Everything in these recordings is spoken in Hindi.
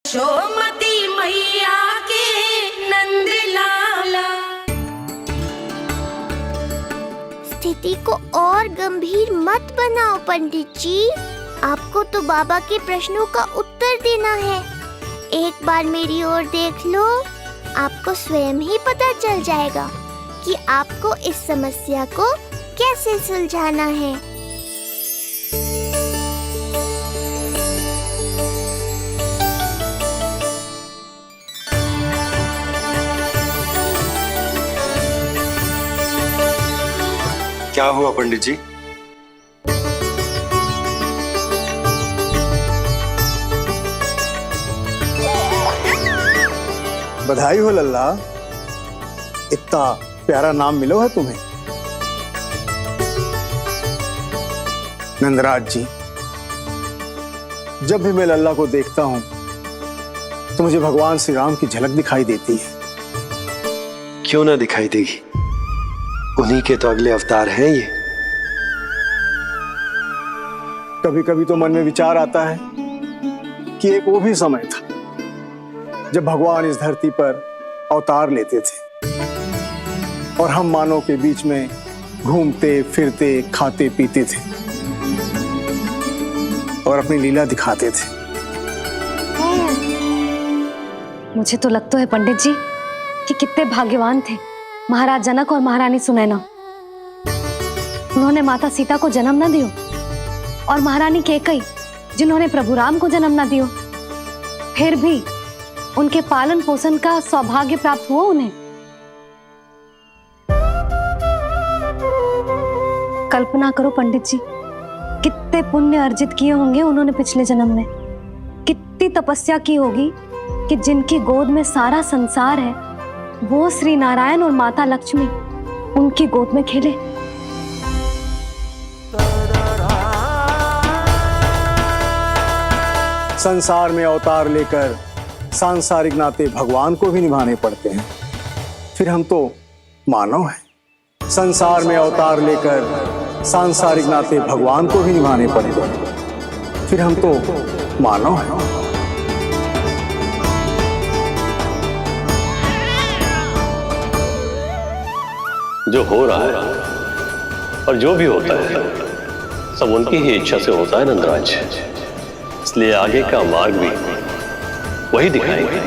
यशोमती मैया के नंद लाला। स्थिति को और गंभीर मत बनाओ पंडित जी। आपको तो बाबा के प्रश्नों का उत्तर देना है। एक बार मेरी ओर देख लो, आपको स्वयं ही पता चल जाएगा कि आपको इस समस्या को कैसे सुलझाना है। क्या हुआ पंडित जी? बधाई हो लल्ला, इतना प्यारा नाम मिलो है तुम्हें। नंदराज जी, जब भी मैं लल्ला को देखता हूं तो मुझे भगवान श्री राम की झलक दिखाई देती है। क्यों ना दिखाई देगी, उन्हीं के तो अगले अवतार हैं ये। कभी कभी तो मन में विचार आता है कि एक वो भी समय था जब भगवान इस धरती पर अवतार लेते थे और हम मानव के बीच में घूमते फिरते खाते पीते थे और अपनी लीला दिखाते थे। मुझे तो लगता है पंडित जी कि कितने भाग्यवान थे महाराज जनक और महारानी सुनैना। उन्होंने माता सीता को जन्म न दियो और महारानी कैकई जिन्होंने प्रभु राम को जन्म न दियो, फिर भी उनके पालन पोषण का सौभाग्य प्राप्त हुआ उन्हें। कल्पना करो पंडित जी, कितने पुण्य अर्जित किए होंगे उन्होंने पिछले जन्म में। कितनी तपस्या की होगी कि जिनकी गोद में सारा संसार है वो श्री नारायण और माता लक्ष्मी उनकी गोद में खेले। संसार में अवतार लेकर सांसारिक नाते भगवान को भी निभाने पड़ते हैं, फिर हम तो मानव हैं। संसार में अवतार लेकर सांसारिक नाते भगवान को भी निभाने पड़ते हैं, फिर हम तो मानव हैं। जो हो रहा है और जो भी होता है सब उनकी ही इच्छा से होता है नंदराज, इसलिए आगे का मार्ग भी वही दिखाएंगे।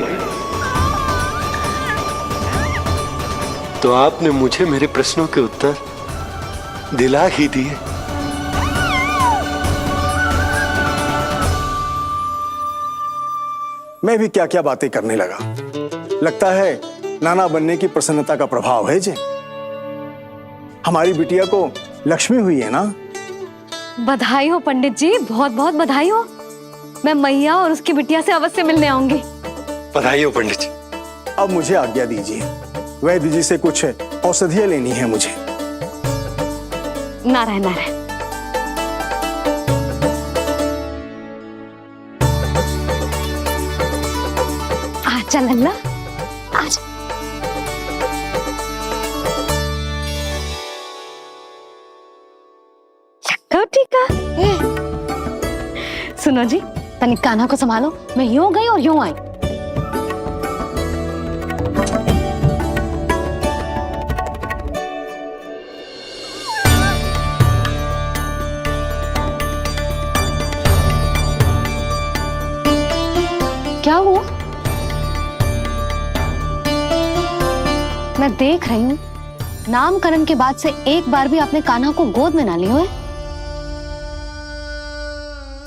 तो आपने मुझे मेरे प्रश्नों के उत्तर दिला ही दिए। मैं भी क्या क्या बातें करने लगा। लगता है नाना बनने की प्रसन्नता का प्रभाव है जे। हमारी बिटिया को लक्ष्मी हुई है ना। बधाई हो पंडित जी, बहुत बहुत बधाई हो। मैं मैया और उसकी बिटिया से अवश्य मिलने आऊंगी। बधाई हो पंडित जी। अब मुझे आज्ञा दीजिए, वैद्य जी से कुछ औषधियां लेनी है मुझे। नारायण नारायण। आजा लल्ला, आजा। टीका सुनो जी, तनिक कान्हा को संभालो। मैं यूं गई और यूं आई। क्या हुआ? मैं देख रही हूं नामकरण के बाद से एक बार भी आपने कान्हा को गोद में ना लिया है।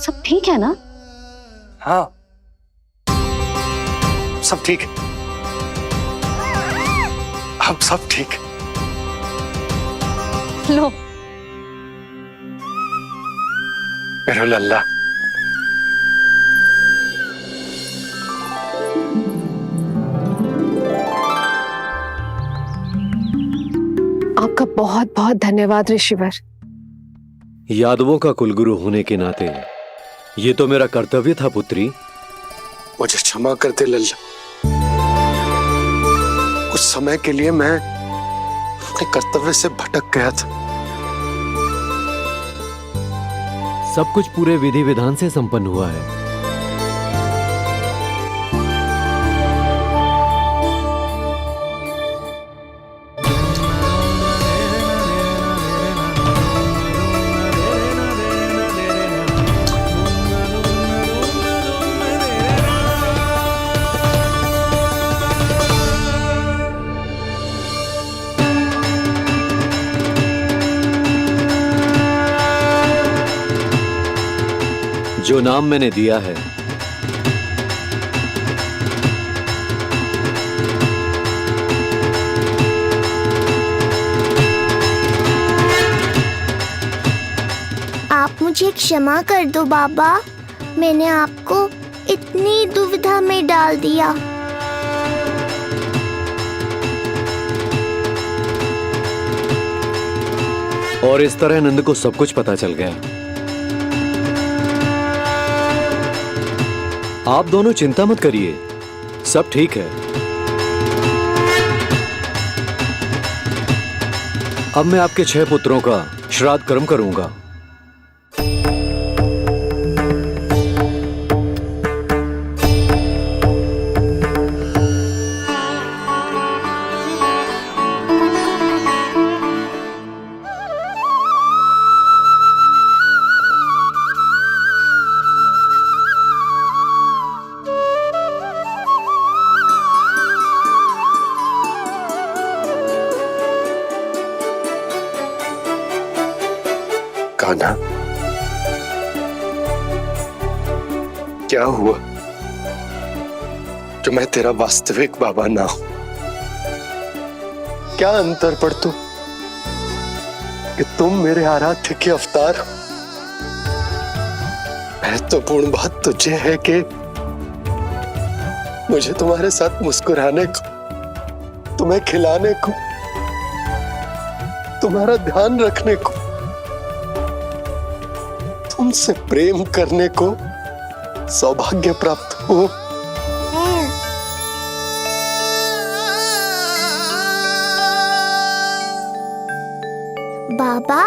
सब ठीक है ना? हाँ, सब ठीक है। अब सब ठीक। लो मेरा लल्ला। आपका बहुत बहुत धन्यवाद ऋषिवर। यादवों का कुलगुरु होने के नाते ये तो मेरा कर्तव्य था पुत्री। मुझे क्षमा कर दे लल्ला, कुछ समय के लिए मैं अपने कर्तव्य से भटक गया था। सब कुछ पूरे विधि विधान से संपन्न हुआ है। जो नाम मैंने दिया है आप मुझे क्षमा कर दो बाबा, मैंने आपको इतनी दुविधा में डाल दिया। और इस तरह नंद को सब कुछ पता चल गया। आप दोनों चिंता मत करिए, सब ठीक है। अब मैं आपके 6 पुत्रों का श्राद्ध कर्म करूंगा। कान्हा, क्या हुआ जो मैं तेरा वास्तविक बाबा ना हूं? क्या अंतर पड़ तू कि तुम मेरे आराध्य के अवतार हो? महत्वपूर्ण बात तुझे है कि मुझे तुम्हारे साथ मुस्कुराने को, तुम्हें खिलाने को, तुम्हारा ध्यान रखने को, तुमसे प्रेम करने को सौभाग्य प्राप्त हो। बाबा,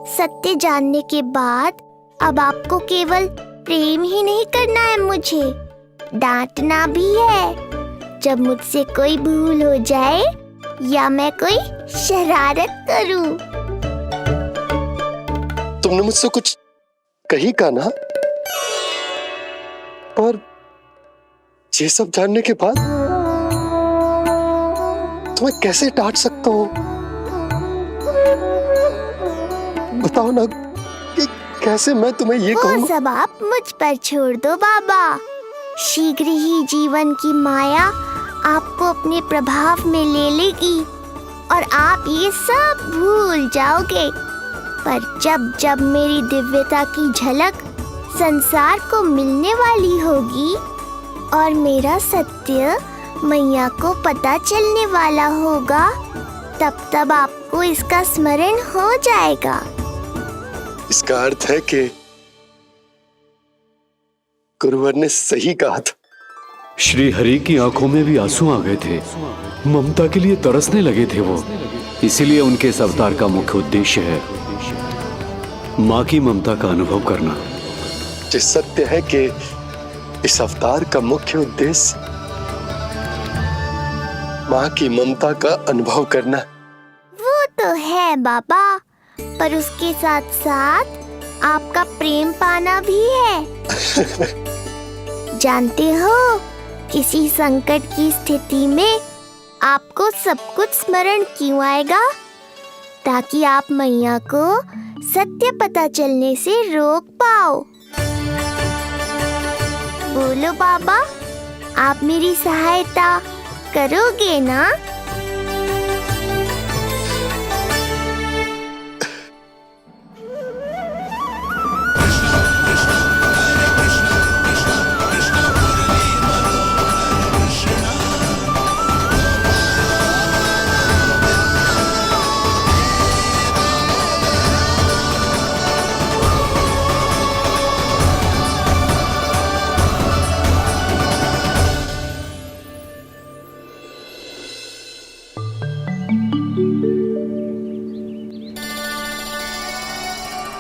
सत्य जानने के बाद अब आपको केवल प्रेम ही नहीं करना है, मुझे डांटना भी है जब मुझसे कोई भूल हो जाए या मैं कोई शरारत करूं। तुमने मुझसे कुछ कही कान्हा, पर ये सब जानने के बाद तुम्हें कैसे डांट सकता हूं? बताओ ना कि कैसे मैं तुम्हें ये वो कहूं? सब आप मुझ पर छोड़ दो बाबा। शीघ्र ही जीवन की माया आपको अपने प्रभाव में ले लेगी और आप ये सब भूल जाओगे। पर जब जब मेरी दिव्यता की झलक संसार को मिलने वाली होगी और मेरा सत्य मैया को पता चलने वाला होगा, तब तब आपको इसका स्मरण हो जाएगा। इसका अर्थ है कि गुरुवर ने सही कहा था। श्री हरि की आंखों में भी आंसू आ गए थे, ममता के लिए तरसने लगे थे वो। इसीलिए उनके इस अवतार का मुख्य उद्देश्य है माँ की ममता का अनुभव करना। जो सत्य है कि इस अवतार का मुख्य उद्देश्य माँ की ममता का अनुभव करना। वो तो है बाबा, पर उसके साथ साथ आपका प्रेम पाना भी है। जानते हो, किसी संकट की स्थिति में आपको सब कुछ स्मरण क्यों आएगा? ताकि आप मैया को सत्य पता चलने से रोक पाओ। बोलो बाबा, आप मेरी सहायता करोगे ना?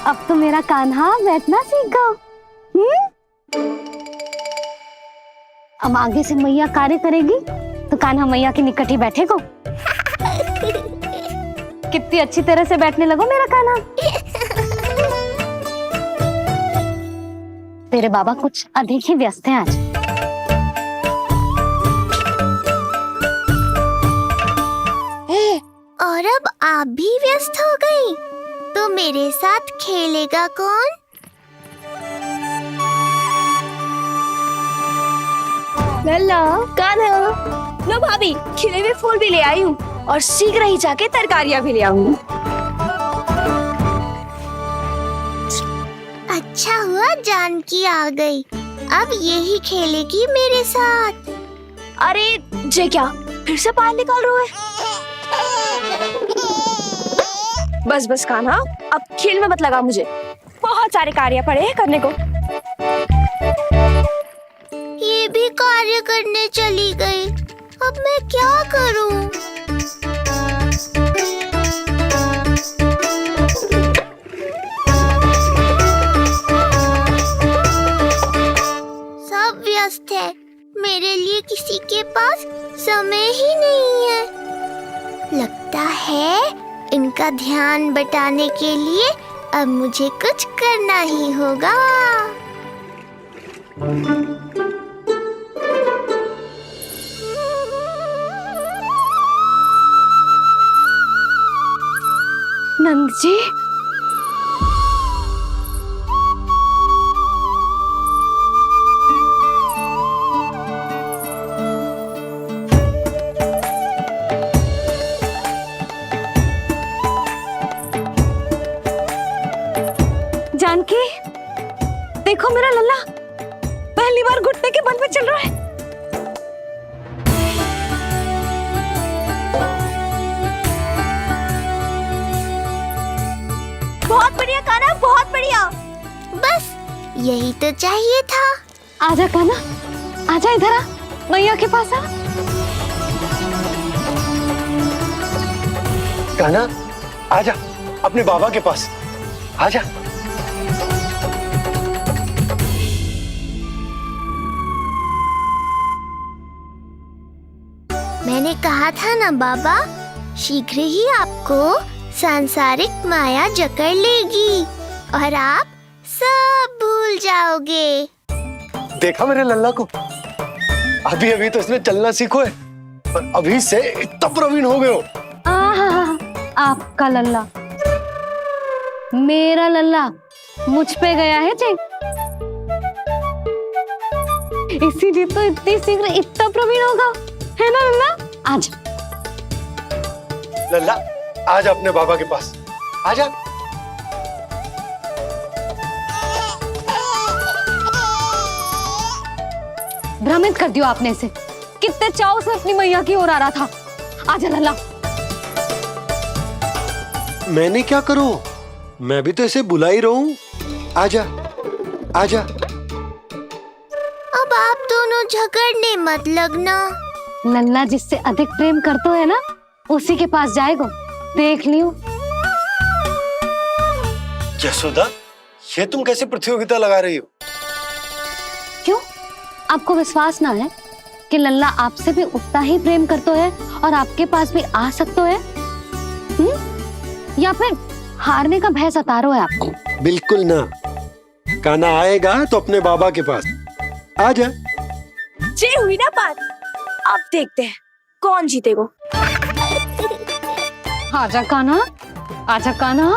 अब तो मेरा कान्हा बैठना सीख गया। अब आगे से मैया कार्य करेगी तो कान्हा मैया के निकट ही बैठेगा। कितनी अच्छी तरह से बैठने लगो मेरा कान्हा। तेरे बाबा कुछ अधिक ही व्यस्त हैं आज। और अब आप भी व्यस्त हो गई, तो मेरे साथ खेलेगा कौन? लल्ला कान्हा, लो भाभी, खिले हुए फूल भी ले आई हूँ और शीघ्र ही जाके तरकारियाँ भी ले आऊंगी। अच्छा हुआ जानकी आ गई, अब यही खेलेगी मेरे साथ। अरे जे क्या, फिर से पानी निकाल रहे हो? बस बस कान्हा, अब खेल में मत लगा मुझे, बहुत सारे कार्य पड़े हैं करने को। ये भी कार्य करने चली गई, अब मैं क्या करूं? सब व्यस्त है, मेरे लिए किसी के पास समय ही नहीं है। लगता है इनका ध्यान बटाने के लिए अब मुझे कुछ करना ही होगा। नंद जी, जानकी, देखो मेरा लल्ला पहली बार घुटने के बल पे चल रहा है। बहुत बढ़िया कान्हा, बहुत बढ़िया। बस यही तो चाहिए था। आजा कान्हा, आजा इधर आ, मैया के पास आ। कान्हा, आजा अपने बाबा के पास, आजा। मैंने कहा था ना बाबा, शीघ्र ही आपको सांसारिक माया जकड़ लेगी और आप सब भूल जाओगे। देखा मेरे लल्ला को, अभी अभी तो इसने चलना सीखो है, पर अभी से इतना प्रवीण हो गए हो। आपका लल्ला, मेरा लल्ला मुझ पे गया है जी, इसीलिए तो इतनी शीघ्र इतना प्रवीण होगा, है ना लल्ला? आजा लल्ला, आजा अपने बाबा के पास, आजा। भ्रमित कर दियो आपने इसे, कितने चाव से अपनी मैया की ओर आ रहा था। आजा लल्ला। मैंने क्या करूं, मैं भी तो इसे बुला ही रहा हूं। आजा, आजा। अब आप दोनों झगड़ने मत लगना। लल्ला जिससे अधिक प्रेम करते है ना, उसी के पास जाएगा, देख लियो। यशोदा, ये तुम कैसे प्रतियोगिता लगा रही हो? क्यों, आपको विश्वास ना है कि लल्ला आपसे भी उतना ही प्रेम करता है और आपके पास भी आ सकता है? या फिर हारने का भय सता रहा है आपको? बिल्कुल ना, कान्हा आएगा तो अपने बाबा के पास, आजा। जे हुई ना बात, अब देखते हैं कौन जीतेगा। आजा कान्हा, आजा कान्हा,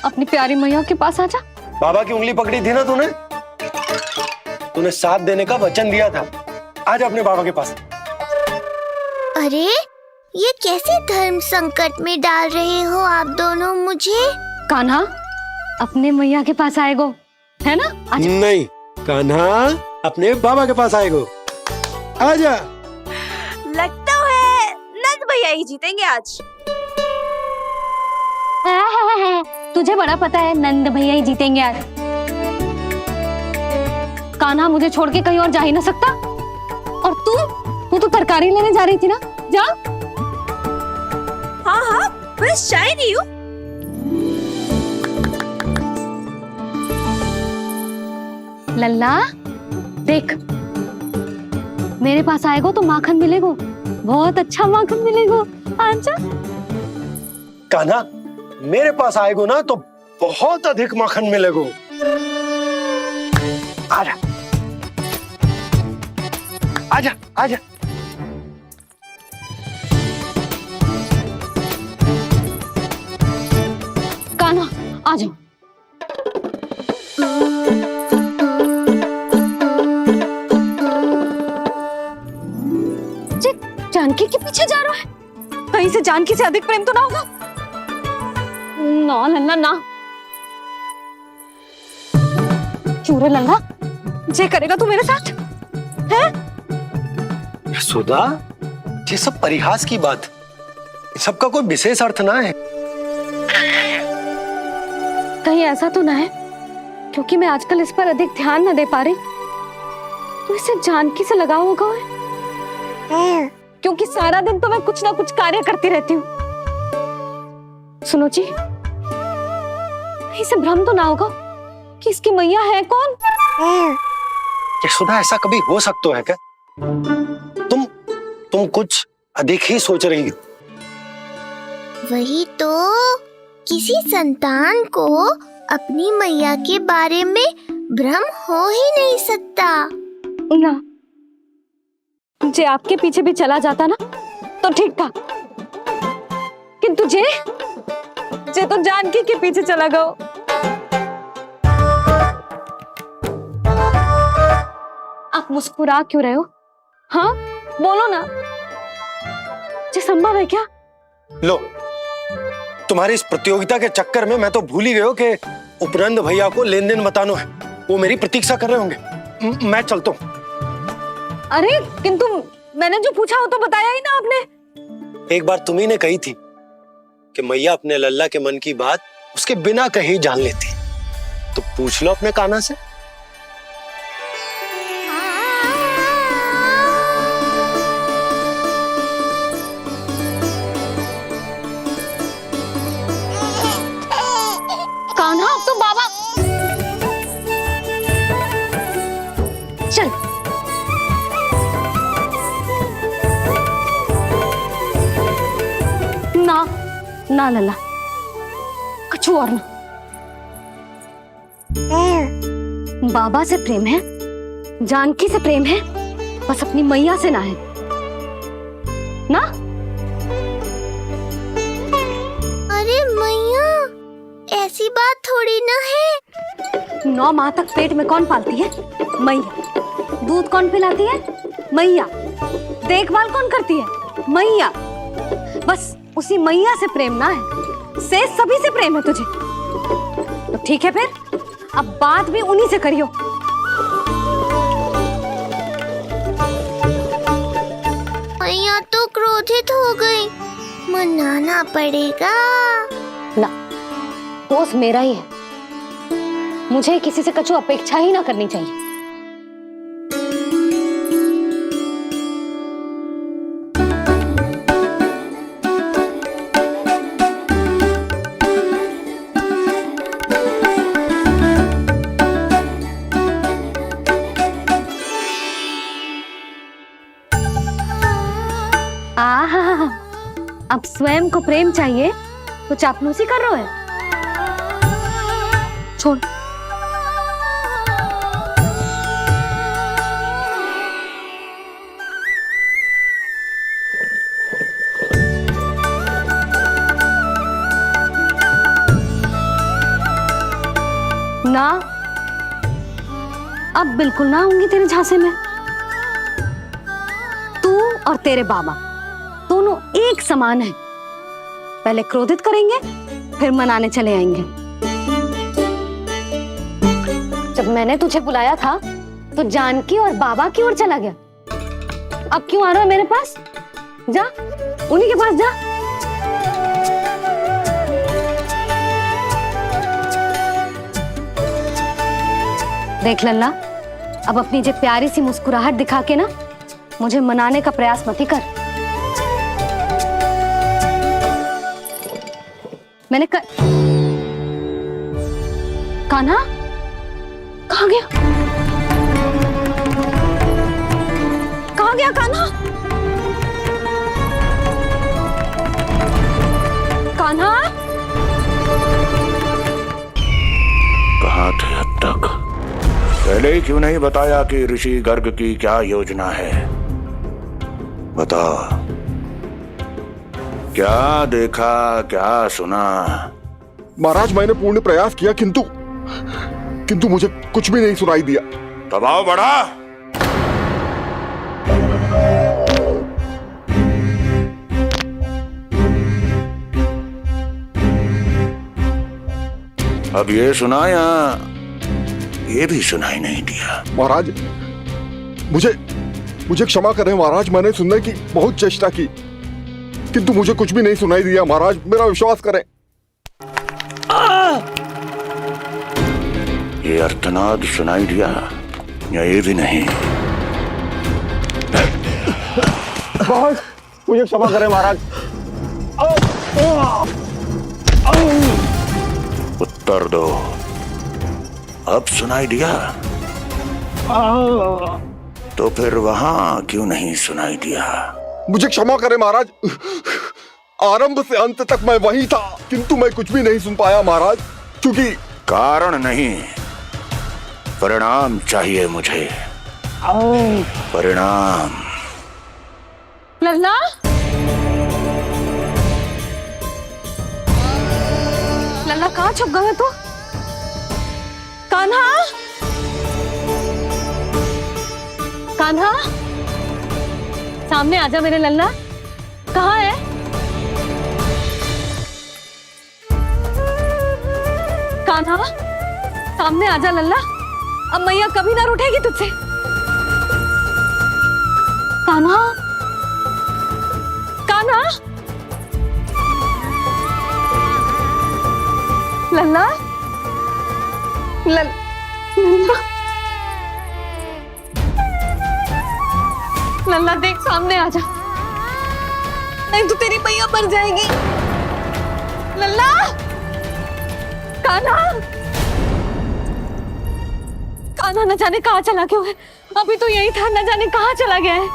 अपनी प्यारी मैया के पास आजा। बाबा की उंगली पकड़ी थी ना तूने, तूने साथ देने का वचन दिया था, आजा अपने बाबा के पास। अरे ये कैसे धर्म संकट में डाल रहे हो आप दोनों मुझे? कान्हा अपने मैया के पास आएगो, है ना? आजा। नहीं, कान्हा अपने बाबा के पास आएगो, आजा। लगता है नंद भैया ही जीतेंगे आज। तुझे बड़ा पता है नंद भैया ही जीतेंगे आज। कान्हा मुझे छोड़ के कहीं और जा ही ना सकता। और तू तो तरकारी लेने जा रही थी ना, जा। हाँ हाँ, बस जा ही रही हूँ। लल्ला देख, मेरे पास आएगो तो माखन मिलेगो, बहुत अच्छा माखन मिलेगो, आजा। कान्हा मेरे पास आएगो ना तो बहुत अधिक माखन मिलेगो, आजा, आजा, आजा। कान्हा आ जाओ। जानकी के पीछे जा रहा है? कहीं से जानकी से अधिक प्रेम तो ना होगा? ना लल्ला ना। क्यों रे लल्ला, जे करेगा तू मेरे साथ है? सुधा, ये सब परिहास की बात, सबका कोई विशेष अर्थ ना है। कहीं ऐसा तो ना है क्योंकि मैं आजकल इस पर अधिक ध्यान न दे पा रही तो इसे जानकी से लगाव होगा है? क्योंकि सारा दिन तो मैं कुछ ना कुछ कार्य करती रहती हूँ। सुनो जी, इसे भ्रम तो ना होगा कि इसकी मैया है कौन? यशोदा, ऐसा कभी हो सकता है क्या? तुम कुछ अधिक ही सोच रही हो। वही तो, किसी संतान को अपनी मैया के बारे में भ्रम हो ही नहीं सकता। ना, जे आपके पीछे भी चला जाता ना तो ठीक था, किंतु जे तो जानकी के पीछे चला गया। आप मुस्कुरा क्यों रहे हो? हाँ बोलो ना, ये संभव है क्या? लो, तुम्हारी इस प्रतियोगिता के चक्कर में मैं तो भूल ही गया हूं कि उपनंद भैया को लेन देन बताना है। वो मेरी प्रतीक्षा कर रहे होंगे। मैं चलता हूँ। अरे किंतु मैंने जो पूछा वो तो बताया ही ना आपने। एक बार तुम्ही ने कही थी कि मैया अपने लल्ला के मन की बात उसके बिना कहीं जान लेती, तो पूछ लो अपने कान्हा से। कान्हा, अब तो बाबा चल। ना ना लल्ला, कछु और ना। बाबा से प्रेम है, जानकी से प्रेम है, बस अपनी मैया से ना है ना। अरे मैया, ऐसी बात थोड़ी ना है। 9 माह तक पेट में कौन पालती है? मैया। दूध कौन पिलाती है? मैया। देखभाल कौन करती है? मैया। बस उसी मैया से प्रेम ना है, से सभी से प्रेम है तुझे। तो ठीक है फिर, अब बात भी उन्हीं से करियो। मैया तो क्रोधित हो गई, मनाना पड़ेगा। ना, दोस्त मेरा ही है, मुझे किसी से कछु अपेक्षा ही ना करनी चाहिए। आहा, अब स्वयं को प्रेम चाहिए तो चापलूसी कर रहे हो? छोड़। ना, अब बिल्कुल ना आऊंगी तेरे झांसे में। तू और तेरे बाबा दोनों एक समान हैं। पहले क्रोधित करेंगे, फिर मनाने चले आएंगे। जब मैंने तुझे बुलाया था तो जानकी और बाबा की ओर चला गया। अब क्यों आ रहा है मेरे पास? जा, उन्हीं के पास जा। देख लल्ला, अब अपनी जे प्यारी सी मुस्कुराहट दिखा के ना मुझे मनाने का प्रयास मत ही कर। मैंने कान्हा कहाँ गया? कहाँ गया कान्हा? कान्हा, कहाँ थे अब तक? पहले ही क्यों नहीं बताया कि ऋषि गर्ग की क्या योजना है? बता, क्या देखा, क्या सुना? महाराज, मैंने पूर्ण प्रयास किया किंतु मुझे कुछ भी नहीं सुनाई दिया। दबाव बढ़ा। अब ये सुना या ये भी सुनाई नहीं दिया? महाराज, मुझे क्षमा करें महाराज, मैंने सुनने की बहुत चेष्टा की किंतु मुझे कुछ भी नहीं सुनाई दिया। महाराज मेरा विश्वास करें। ये अर्थनाद सुनाई दिया या ये भी नहीं? महाराज मुझे क्षमा करें महाराज। उत्तर दो, अब सुनाई दिया? तो फिर वहां क्यों नहीं सुनाई दिया? मुझे क्षमा करें महाराज, आरंभ से अंत तक मैं वही था किंतु मैं कुछ भी नहीं सुन पाया महाराज, क्योंकि कारण नहीं, परिणाम चाहिए मुझे। परिणाम। लल्ला, लल्ला कहाँ छुप गए तू? कान्हा, कान्हा, सामने आजा मेरे लल्ला। कहाँ है? कान्हा, सामने आजा लल्ला। अब मैया कभी ना रूठेगी तुझसे। कान्हा, कान्हा, लल्ला, लल्ला, लल्ला देख सामने आ जा, नहीं तो तेरी मैया मर जाएगी। लल्ला, कान्हा, कान्हा न जाने कहाँ चला गया है। अभी तो यही था, न जाने कहाँ चला गया है।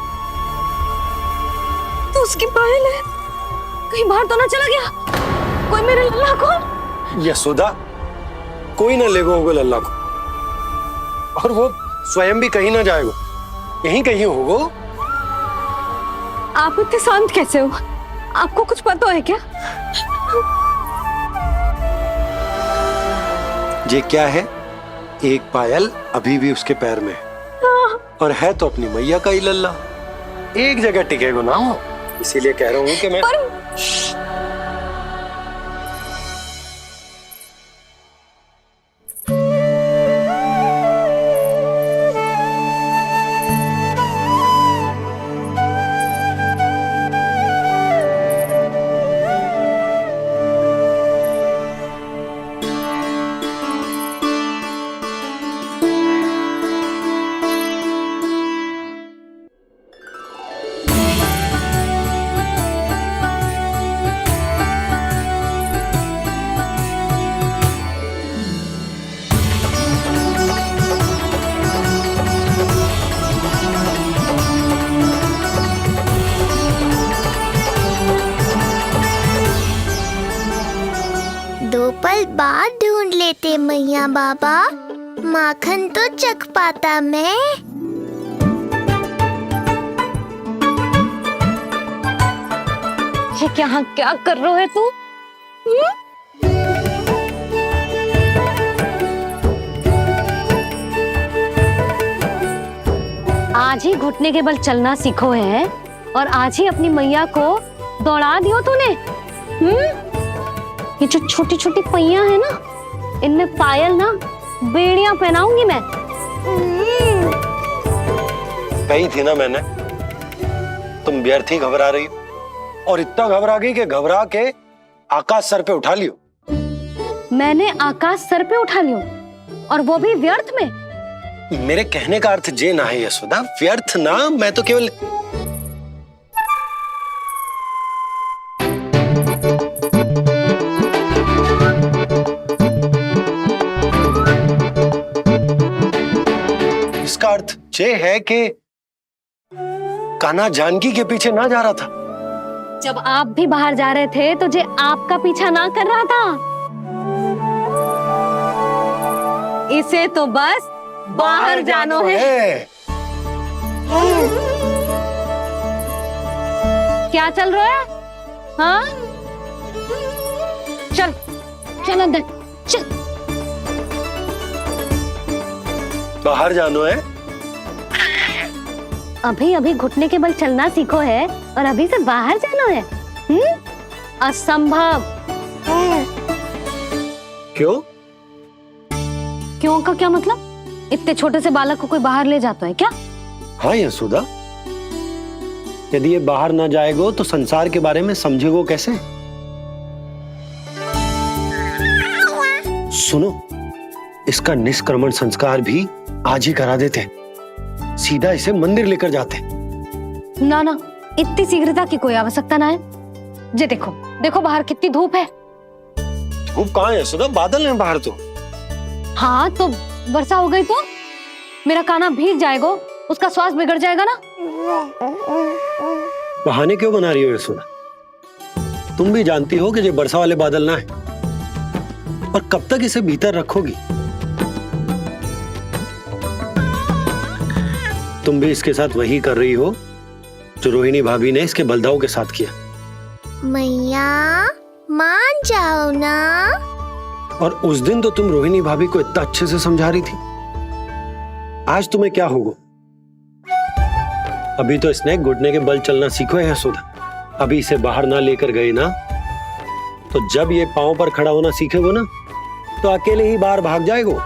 तो उसकी पायल है, कहीं बाहर तो ना चला गया कोई मेरे लल्ला को? यशोदा, कोई ना लेगा होगा लल्ला को, और वो स्वयं भी कहीं ना जाएगा, यहीं कहीं होगा। आप इतने शांत कैसे हो? आपको कुछ पता है क्या? ये क्या है? एक पायल अभी भी उसके पैर में है, और है तो अपनी मैया का ही लल्ला, एक जगह टिकेगा ना हो। इसीलिए कह रहा हूँ कि मैं दो पल बाद ढूंढ लेते मैया बाबा, माखन तो चख पाता मैं। ये क्या क्या कर रहे है तू? आज ही घुटने के बल चलना सीखो है और आज ही अपनी मैया को दौड़ा दियो तूने। ये जो छोटी छोटी पैया है ना, इनमें पायल ना बेड़ियां पहनाऊंगी मैं। कही थी ना मैंने, तुम व्यर्थ ही घबरा रही हो, और इतना घबरा गई कि घबरा के आकाश सर पे उठा लियो। मैंने आकाश सर पे उठा लियो, और वो भी व्यर्थ में? मेरे कहने का अर्थ जे ना है यशोदा, व्यर्थ ना, मैं तो केवल इसका अर्थ ये है कि कान्हा जानकी के पीछे ना जा रहा था। जब आप भी बाहर जा रहे थे तो जे आपका पीछा ना कर रहा था। इसे तो बस बाहर जानो है। क्या चल रहा है? हाँ, चल चल अंदर चल। बाहर जानो है? अभी अभी घुटने के बल चलना सीखो है और अभी से बाहर जाना है? असंभव। क्यों? क्यों का क्या मतलब? इतने छोटे से बालक को कोई बाहर ले जाता है क्या? हाँ यशोदा, यदि ये बाहर ना जाएगो तो संसार के बारे में समझेगो कैसे? सुनो, इसका निष्क्रमण संस्कार भी आज ही करा देते, सीधा इसे मंदिर लेकर जाते। ना ना, इतनी शीघ्रता की कोई आवश्यकता ना है। जे देखो देखो बाहर कितनी धूप है। धूप कहाँ है यशोदा? बादल हैं बाहर तो। हाँ तो वर्षा हो गई तो मेरा कान्हा भीग जाएगा, उसका स्वास्थ्य बिगड़ जाएगा ना। बहाने क्यों बना रही हो यशोदा? तुम भी जानती हो कि ये वर्षा वाले बादल ना है, और कब तक इसे भीतर रखोगी? तुम भी इसके साथ वही कर रही हो जो रोहिणी भाभी ने इसके बलदाऊ के साथ किया। मैया मान जाओ ना। और उस दिन तो तुम रोहिणी भाभी को इतना अच्छे से समझा रही थी, आज तुम्हें क्या होगा? अभी तो इसने घुटने के बल चलना सीखो है यशोदा। अभी इसे बाहर ना लेकर गए ना, तो जब ये पांव पर खड़ा होना सीखेगो ना, तो अकेले ही बाहर भाग जाएगो।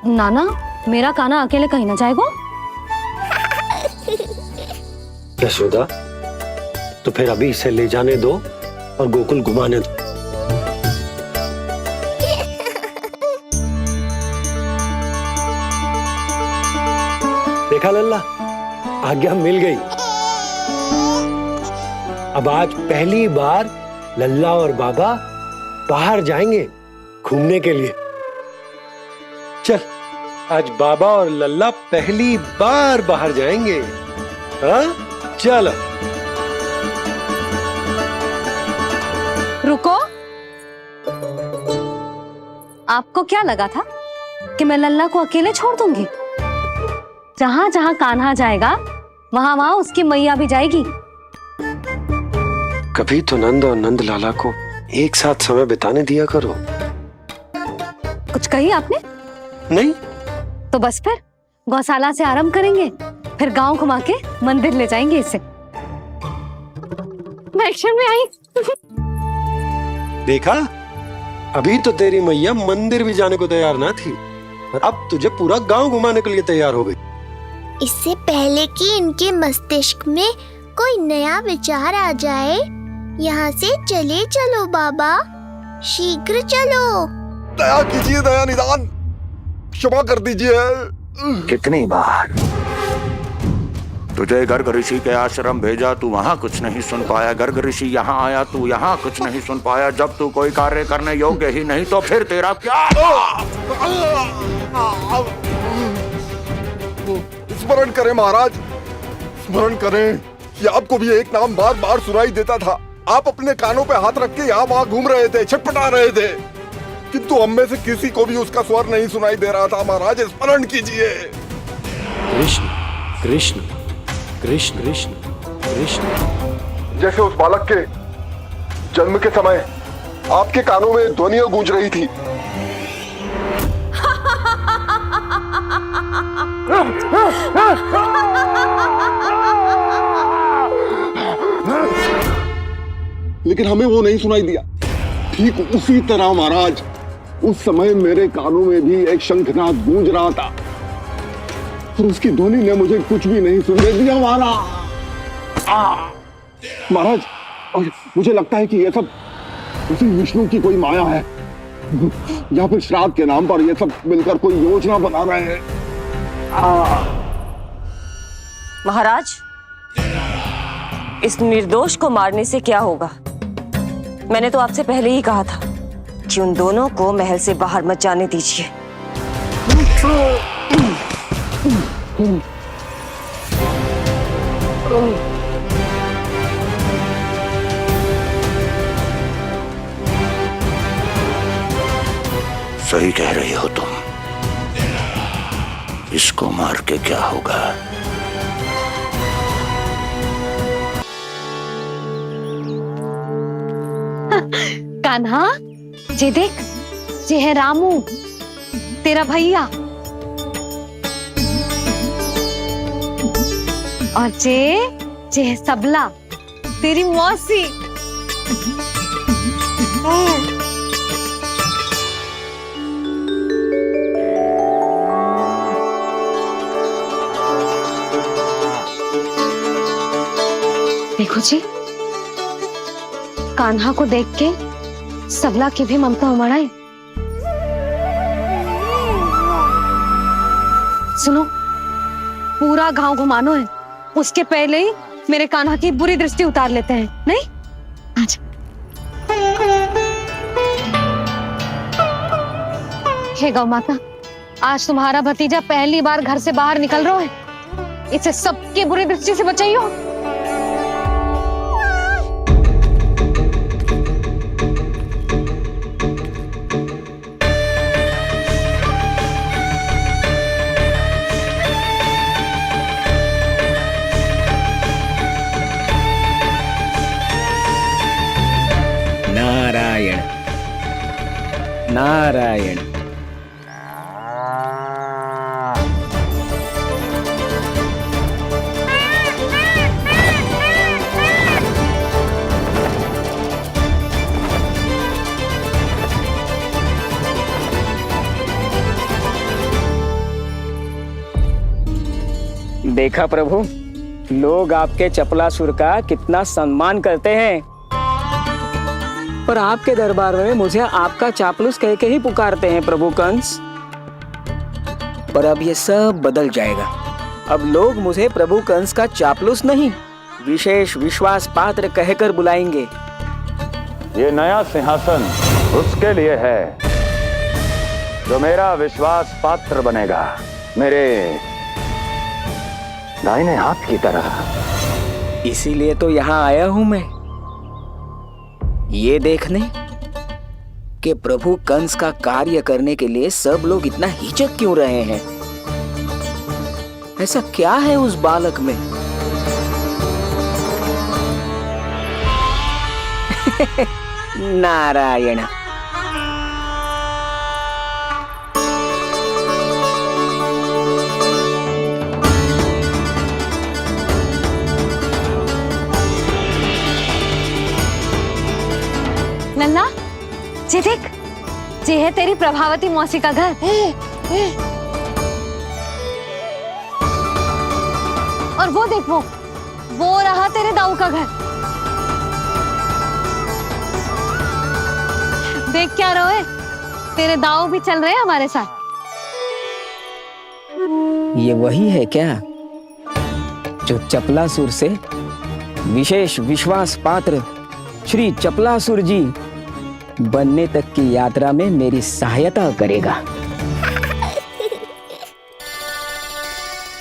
नाना, मेरा कान्हा अकेले कहीं ना जाएगा। यशोदा, तो फिर अभी इसे ले जाने दो और गोकुल घुमाने दो। देखा लल्ला, आज्ञा मिल गई। अब आज पहली बार लल्ला और बाबा बाहर जाएंगे घूमने के लिए। चल, आज बाबा और लल्ला पहली बार बाहर जाएंगे। हाँ, चलो। रुको, आपको क्या लगा था कि मैं लल्ला को अकेले छोड़ दूंगी? जहां जहां कान्हा जाएगा वहां वहां उसकी मैया भी जाएगी। कभी तो नंद और नंद लाला को एक साथ समय बिताने दिया करो। कुछ कही आपने? नहीं तो बस फिर गौशाला से आरंभ करेंगे, फिर गांव घुमा के मंदिर ले जाएंगे इसे। मैं एक्शन में आई। देखा, अभी तो तेरी मैया मंदिर भी जाने को तैयार ना थी, और अब तुझे पूरा गांव घुमाने के लिए तैयार हो गई। इससे पहले कि इनके मस्तिष्क में कोई नया विचार आ जाए, यहाँ से चले चलो बाबा, शीघ्र चलो। दया कीजिए, दया निदान, क्षमा कर दीजिए। कितनी बार तुझे गर्ग ऋषि के आश्रम भेजा, तू वहां कुछ नहीं सुन पाया। गर्ग ऋषि यहाँ आया, तू यहाँ कुछ नहीं सुन पाया। जब तू कोई कार्य करने योग्य ही नहीं, तो फिर तेरा क्या? स्मरण करें महाराज, स्मरण करें कि आपको भी एक नाम बार बार सुनाई देता था। आप अपने कानों पे हाथ रख के यहाँ वहां घूम रहे थे, छटपटा रहे थे, किंतु हम में से किसी को भी उसका स्वर नहीं सुनाई दे रहा था। महाराज, स्मरण कीजिए। कृष्ण कृष्ण कृष्ण कृष्ण कृष्ण। जैसे उस बालक के जन्म के समय आपके कानों में ध्वनियां गूंज रही थी। लेकिन हमें वो नहीं सुनाई दिया। ठीक उसी तरह महाराज, उस समय मेरे कानों में भी एक शंखनाद गूंज रहा था, और उसकी ध्वनि ने मुझे कुछ भी नहीं सुनने दिया। महाराज, और मुझे लगता है कि ये सब उसी विष्णु की कोई माया है, या फिर श्राद्ध के नाम पर ये सब मिलकर कोई योजना बना रहे हैं। महाराज, इस निर्दोष को मारने से क्या होगा? मैंने तो आपसे पहले ही कहा था कि उन दोनों को महल से बाहर मत जाने दीजिए। सही कह रही हो तुम। इसको मार के क्या होगा? कान्हा, जे देख, जे है रामू, तेरा भैया, और जे है सबला, तेरी मौसी। देखो जी, कान्हा को देख के सबला की भी ममता उमड़ आई। सुनो, पूरा गांव घुमानो है, उसके पहले ही मेरे कान्हा की बुरी दृष्टि उतार लेते हैं, नहीं? अच्छा। हे गौ माता, आज तुम्हारा भतीजा पहली बार घर से बाहर निकल रहा है, इसे सबकी बुरी दृष्टि से बचाइयो। नारायण नारायण। देखा प्रभु, लोग आपके चपलासुर का कितना सम्मान करते हैं, पर आपके दरबार में मुझे आपका चापलूस कह के ही पुकारते हैं प्रभु कंस। पर अब ये सब बदल जाएगा। अब लोग मुझे प्रभु कंस का चापलूस नहीं, विशेष विश्वास पात्र कहकर बुलाएंगे। ये नया सिंहासन उसके लिए है जो मेरा विश्वास पात्र बनेगा, मेरे दाहिने हाथ की तरह। इसीलिए तो यहाँ आया हूं मैं, ये देखने कि प्रभु कंस का कार्य करने के लिए सब लोग इतना हिचक क्यों रहे हैं। ऐसा क्या है उस बालक में? नारायण। नन्ना, जी देख, जी है तेरी प्रभावती मौसी का घर। और वो देख, वो रहा तेरे दाऊ का घर। देख क्या रहे, तेरे दाऊ भी चल रहे हैं हमारे साथ। ये वही है क्या जो चपलासुर से विशेष विश्वास पात्र श्री चपलासुर जी बनने तक की यात्रा में मेरी सहायता करेगा?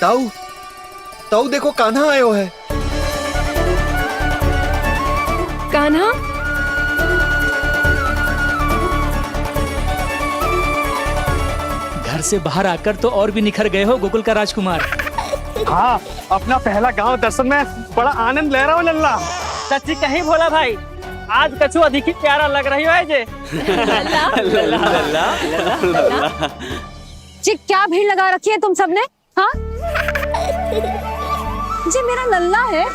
ताऊ, ताऊ देखो, कान्हा आयो है। कान्हा, घर से बाहर आकर तो और भी निखर गए हो गोकुल का राजकुमार। हाँ, अपना पहला गांव दर्शन में बड़ा आनंद ले रहा हूँ लल्ला। सच्ची कहीं भोला भाई, आज कछु अधिक ही प्यारा लग रही है जे। जी क्या भीड़ लगा रखी है तुम सबने? हाँ जी, मेरा लल्ला है,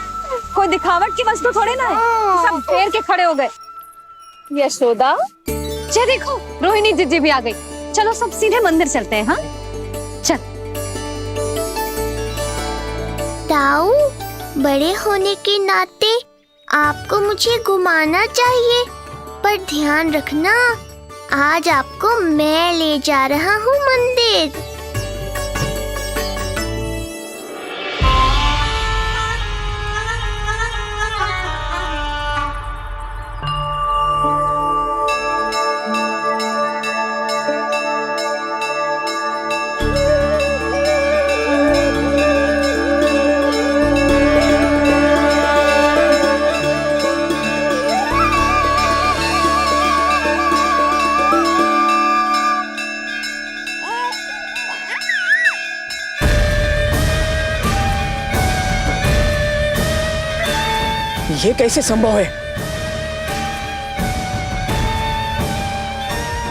कोई दिखावट की वस्तु थोड़ी ना है। सब घेर के खड़े हो गए। यशोदा, जी देखो, रोहिणी जीजी भी आ गई। चलो सब सीधे मंदिर चलते हैं। हाँ चल। ताऊ, बड़े होने के नाते आपको मुझे घुमाना चाहिए, पर ध्यान रखना, आज आपको मैं ले जा रहा हूँ मंदिर। ये कैसे संभव है?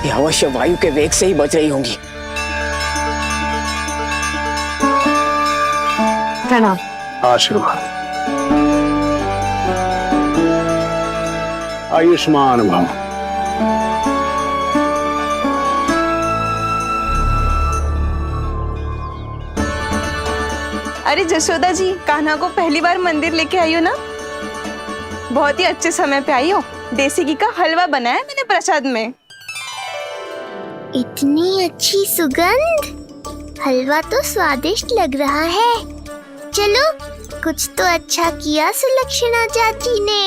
ये अवश्य वायु के वेग से ही बच रही होंगी। प्रणाम। आशीर्वाद। आयुष्मान भव। अरे जशोदा जी, कान्हा को पहली बार मंदिर लेके आई हो ना? बहुत ही अच्छे समय पे आई हो। देसी घी का हलवा बनाया मैंने प्रसाद में। इतनी अच्छी सुगंध, हलवा तो स्वादिष्ट लग रहा है। चलो, कुछ तो अच्छा किया सुलक्षणा चाची ने।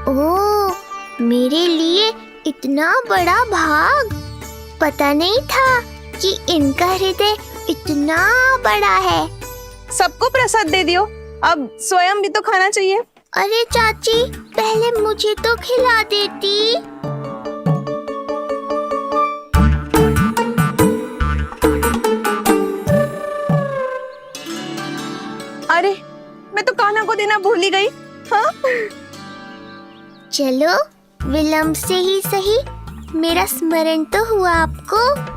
ओह, मेरे लिए इतना बड़ा भाग। पता नहीं था कि इनका हृदय इतना बड़ा है। सबको प्रसाद दे दियो, अब स्वयं भी तो खाना चाहिए। अरे चाची, पहले मुझे तो खिला देती। अरे, मैं तो कान्हा को देना भूल ही गई। हाँ? चलो, विलंब से ही सही, मेरा स्मरण तो हुआ आपको।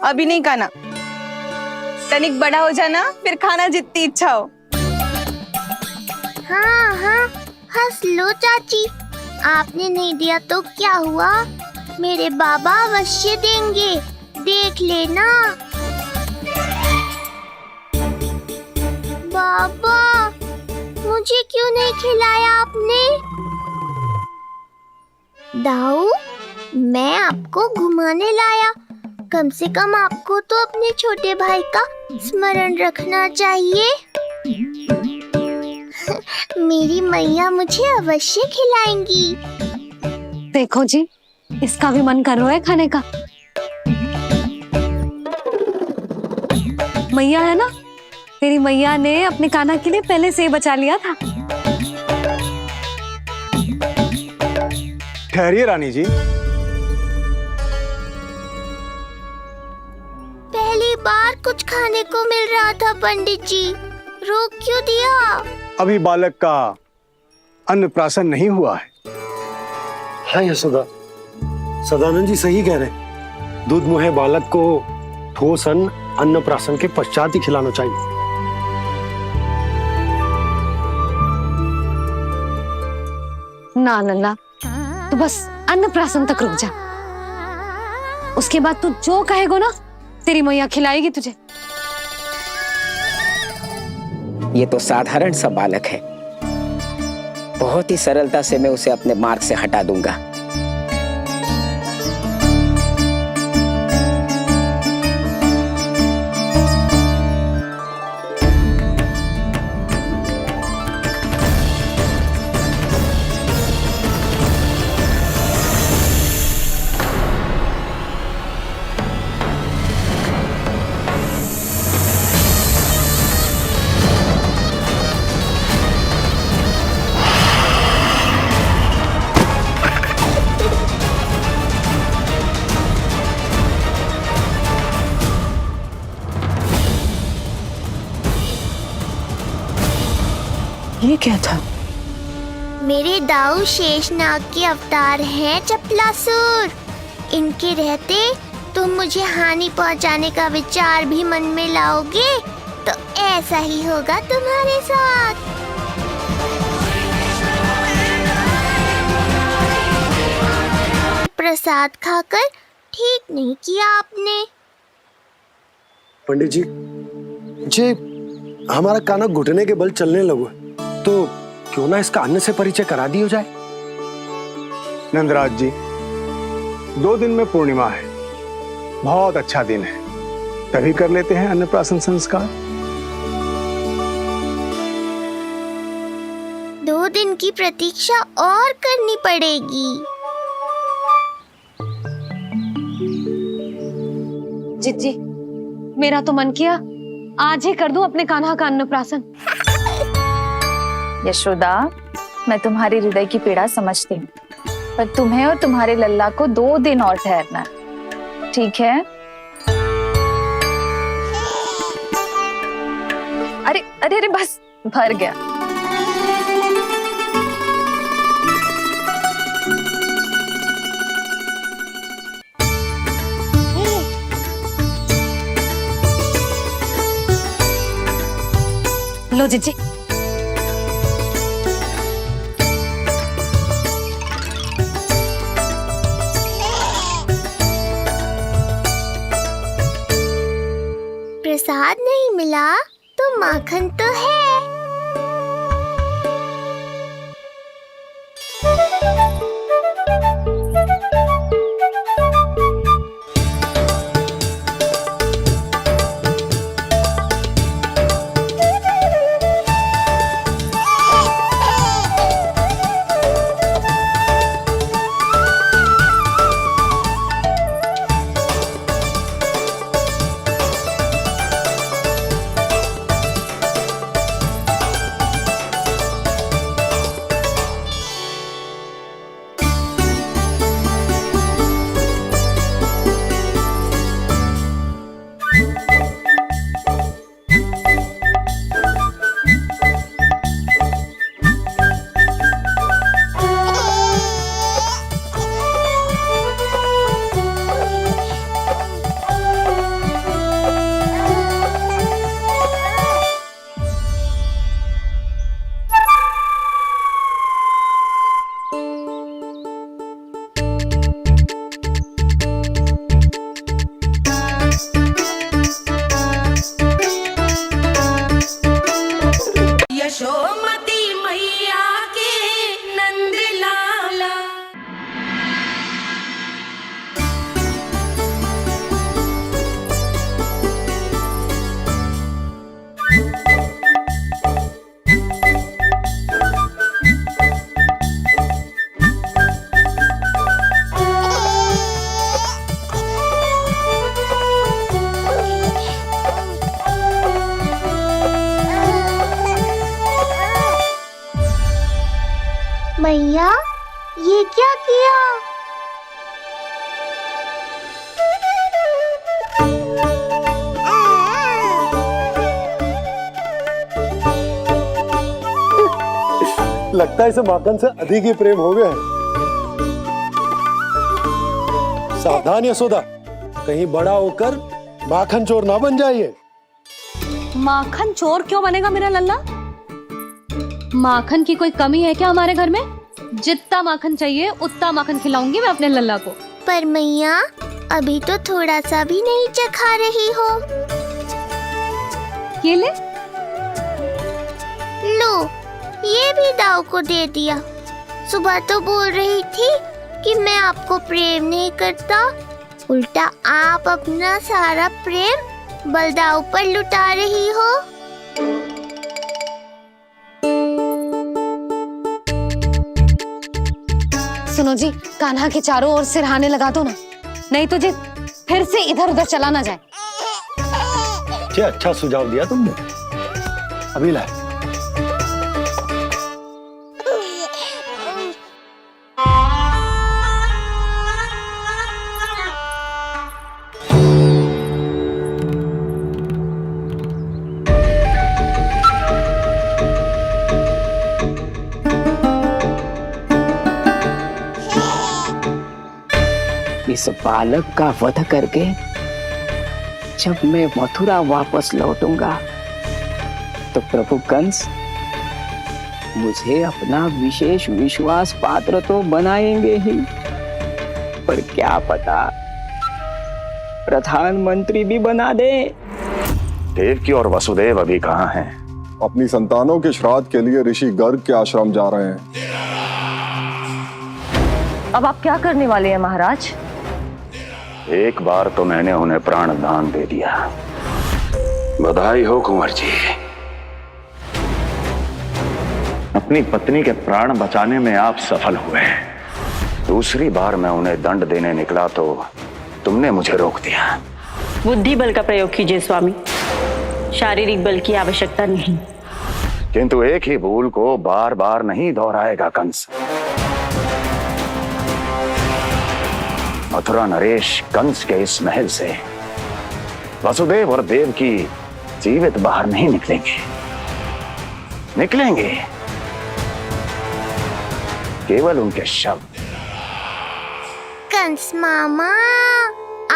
अभी नहीं खाना, तनिक बड़ा हो जाना, फिर खाना जितनी इच्छा हो। हाँ हाँ, हंस लो चाची। आपने नहीं दिया तो क्या हुआ, मेरे बाबा अवश्य देंगे, देख लेना। बाबा, मुझे क्यों नहीं खिलाया आपने? दाऊ, मैं आपको घुमाने लाया, कम से कम आपको तो अपने छोटे भाई का स्मरण रखना चाहिए। मेरी मैया मुझे अवश्य खिलाएंगी। देखो जी, इसका भी मन कर रहा है खाने का। मैया है ना, तेरी मैया ने अपने कान्हा के लिए पहले से ही बचा लिया था। ठहरिए रानी जी। पहली बार कुछ खाने को मिल रहा था पंडित जी, रोक क्यों दिया? अभी बालक का अन्नप्राशन नहीं हुआ है। हाँ यशोदा, सदानंद जी सही कह रहे। दूध मुहे बालक को ठोस अन्न अन्नप्राशन के पश्चात ही खिलाना चाहिए। ना लल्ला, तू बस अन्नप्राशन तक रुक जा, उसके बाद तू जो कहेगो ना, तेरी मैया खिलाएगी तुझे। ये तो साधारण सा बालक है, बहुत ही सरलता से मैं उसे अपने मार्ग से हटा दूंगा। ये क्या था? मेरे दाऊ शेषनाग के अवतार हैं चपलासुर। इनके रहते तुम मुझे हानि पहुंचाने का विचार भी मन में लाओगे तो ऐसा ही होगा तुम्हारे साथ। प्रसाद खाकर ठीक नहीं किया आपने। पंडित जी, हमारा कान्हा घुटने के बल चलने लगो, तो क्यों ना इसका अन्न से परिचय करा दिया जाए। नंदराज जी, 2 दिन में पूर्णिमा है, बहुत अच्छा दिन है, तभी कर लेते हैं अन्नप्राशन संस्कार। 2 दिन की प्रतीक्षा और करनी पड़ेगी। जिज्जी, मेरा तो मन किया आज ही कर दूं अपने कान्हा का अन्नप्राशन। यशोदा, मैं तुम्हारी हृदय की पीड़ा समझती हूँ, पर तुम्हें और तुम्हारे लल्ला को 2 दिन और ठहरना है, ठीक है? अरे अरे अरे, बस भर गया। लो जीजी। प्रसाद नहीं मिला तो माखन तो है। यशोमती मैया के नंद लाला। मैया, ये क्या किया? लगता है इसे माखन से अधिक ही प्रेम हो गया है। सावधान यशोदा, कहीं बड़ा होकर माखन चोर ना बन जाइए। माखन चोर क्यों बनेगा मेरा लल्ला? माखन की कोई कमी है क्या हमारे घर में? जितना माखन चाहिए उतना माखन खिलाऊंगी मैं अपने लल्ला को। पर मैया, अभी तो थोड़ा सा भी नहीं चखा रही हो। ये ले। लो, ये भी दाऊ को दे दिया। सुबह तो बोल रही थी कि मैं आपको प्रेम नहीं करता, उल्टा आप अपना सारा प्रेम बलदाऊ पर लुटा रही हो। सुनो जी, कान्हा के चारों ओर सिरहाने लगा दो ना, नहीं तो जी फिर से इधर उधर चला ना जाए। अच्छा सुझाव दिया तुमने। अभी ला। इस बालक का वध करके जब मैं मथुरा वापस लौटूंगा तो प्रभु कंस मुझे अपना विशेष विश्वास पात्र तो बनाएंगे ही, पर क्या पता प्रधानमंत्री भी बना दे। देवकी और वसुदेव अभी कहाँ हैं? अपनी संतानों के श्राद्ध के लिए ऋषि गर्ग के आश्रम जा रहे हैं। अब आप क्या करने वाले हैं महाराज? एक बार तो मैंने उन्हें प्राण दान दे दिया। बधाई हो कुंवर जी। अपनी पत्नी के प्राण बचाने में आप सफल हुए। दूसरी बार मैं उन्हें दंड देने निकला तो तुमने मुझे रोक दिया। बुद्धि बल का प्रयोग कीजिए स्वामी, शारीरिक बल की आवश्यकता नहीं। किंतु एक ही भूल को बार बार नहीं दोहराएगा कंस। मथुरा नरेश कंस के इस महल से वसुदेव और देवकी जीवित बाहर नहीं निकलेंगे, केवल उनके शव। कंस मामा,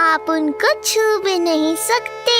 आप उनको छू भी नहीं सकते।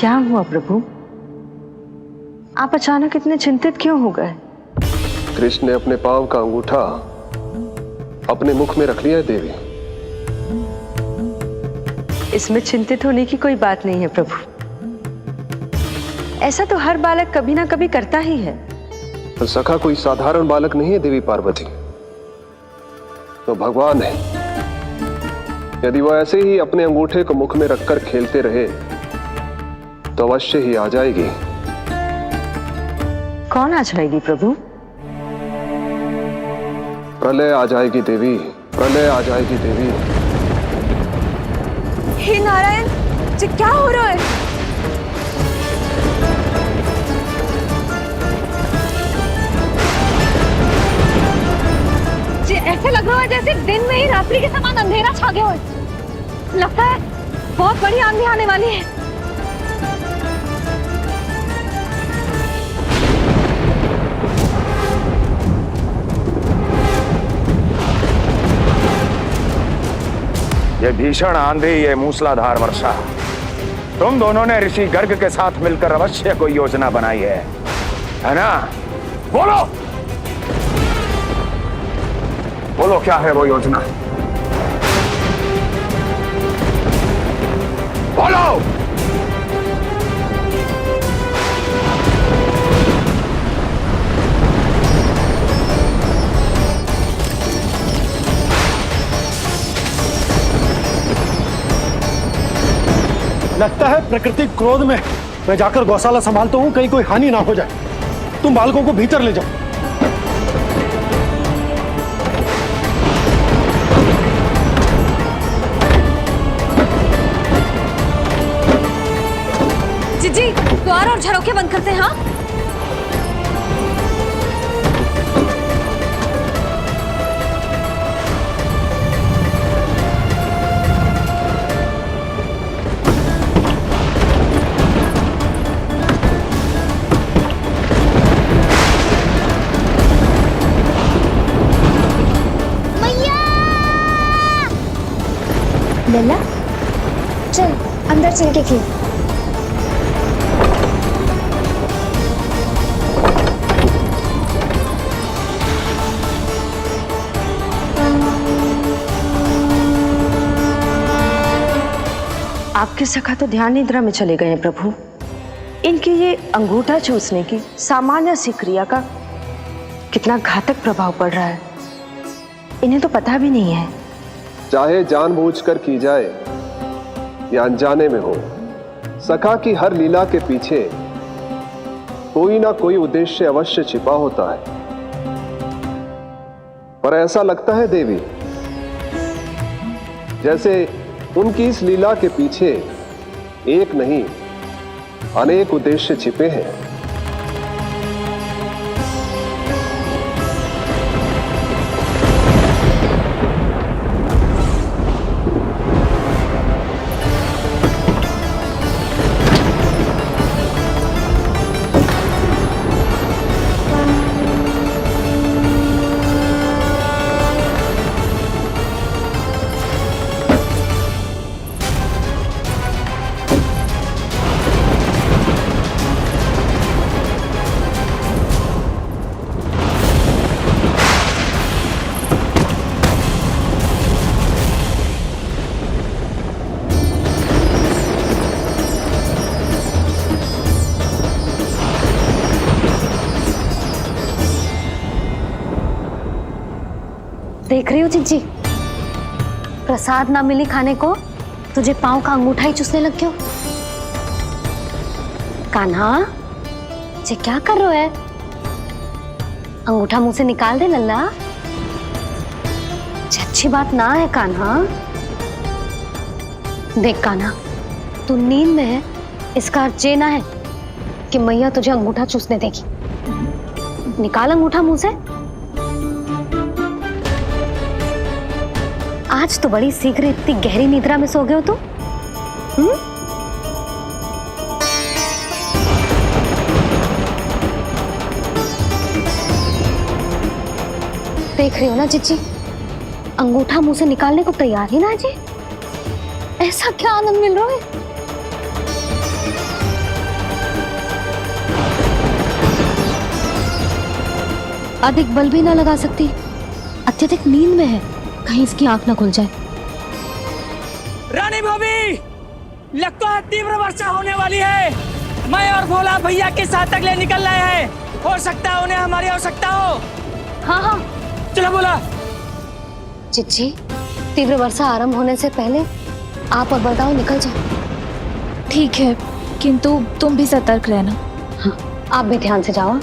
क्या हुआ प्रभु? आप अचानक इतने चिंतित क्यों हो गए? कृष्ण ने अपने पांव का अंगूठा अपने मुख में रख लिया है देवी। इसमें चिंतित होने की कोई बात नहीं है प्रभु। ऐसा तो हर बालक कभी ना कभी करता ही है। तो सखा कोई साधारण बालक नहीं है देवी पार्वती, तो भगवान है। यदि वो ऐसे ही अपने अंगूठे को मुख में रखकर खेलते रहे तो अवश्य ही आ जाएगी। कौन आ जाएगी प्रभु? प्रलय आ जाएगी देवी, प्रलय आ जाएगी देवी। हे नारायण जी, क्या हो रहा है? जी ऐसे लग रहा है जैसे दिन में ही रात्रि के समान अंधेरा छा गया हो। लगता है बहुत बड़ी आंधी आने वाली है। ये भीषण आंधी, ये मूसलाधार वर्षा, तुम दोनों ने ऋषि गर्ग के साथ मिलकर अवश्य कोई योजना बनाई है ना? बोलो बोलो, क्या है वो योजना? बोलो। लगता है प्रकृति क्रोध में। मैं जाकर गौशाला संभालता हूँ, कहीं कोई हानि ना हो जाए। तुम बालकों को भीतर ले जाओ। जी द्वार और झरोखे बंद करते हैं। हाँ लल्ला, चल अंदर चल के खेल। आपके सखा तो ध्यान निद्रा में चले गए हैं प्रभु। इनकी ये अंगूठा चूसने की सामान्य सी क्रिया का कितना घातक प्रभाव पड़ रहा है, इन्हें तो पता भी नहीं है। चाहे जानबूझकर की जाए या अनजाने में हो, सखा की हर लीला के पीछे कोई ना कोई उद्देश्य अवश्य छिपा होता है। पर ऐसा लगता है देवी जैसे उनकी इस लीला के पीछे एक नहीं अनेक उद्देश्य छिपे हैं। देख रही हो चिज्जी, प्रसाद ना मिली खाने को, तुझे पांव का अंगूठा ही चूसने लग गयो। कान्हा, ये क्या कर रहे हो है? अंगूठा मुंह से निकाल दे लल्ला। अच्छी बात ना है कान्हा। देख कान्हा, तू नींद में है, इसका अर्थ ये ना है कि मैया तुझे अंगूठा चूसने देगी। निकाल अंगूठा मुंह से। आज तो बड़ी शीघ्र इतनी गहरी निद्रा में सो गए हो तुम। देख रही हो ना चिच्ची, अंगूठा मुंह से निकालने को तैयार ही ना जी। ऐसा क्या आनंद मिल रहा है? अधिक बल भी ना लगा सकती। अत्यधिक नींद में है, कहीं इसकी आंख ना खुल जाए। रानी भाभी, लगता है तीव्र वर्षा होने वाली है। मैं और भोला भैया के साथ अगले निकल रहे हैं। हो सकता है उन्हें हमारी आवश्यकता हो। हाँ हाँ, चलो बोला। चिच्ची, तीव्र वर्षा आरंभ होने से पहले आप और बरदाऊ निकल जाओ। ठीक है, किंतु तुम भी सतर्क रहना। हाँ, आप भी ध्यान से जाओ।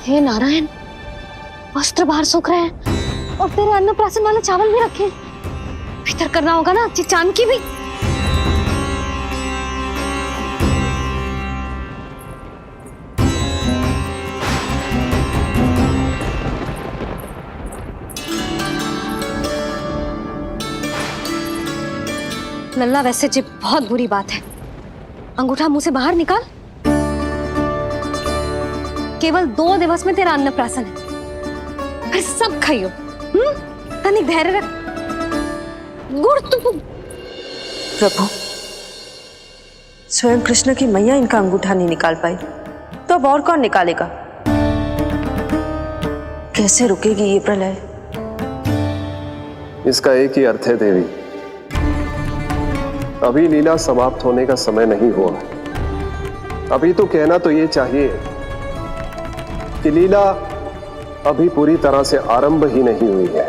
हे नारायण, वस्त्र बाहर सूख रहे हैं और तेरे अन्नप्राशन वाले चावल भी रखे। भीतर करना होगा ना चिचान की भी। लल्ला, वैसे जी बहुत बुरी बात है। अंगूठा मुंह से बाहर निकाल। केवल 2 दिवस में तेरा अन्नप्राशन है, फिर सब खाइयो। तनिक धैर्य रख। गुड़ तू। प्रभु, स्वयं कृष्ण की मैया इनका अंगूठा नहीं निकाल पाई, तो अब और कौन निकालेगा? कैसे रुकेगी ये प्रलय? इसका एक ही अर्थ है देवी, अभी लीला समाप्त होने का समय नहीं हुआ। अभी तो कहना तो ये चाहिए कि लीला अभी पूरी तरह से आरंभ ही नहीं हुई है।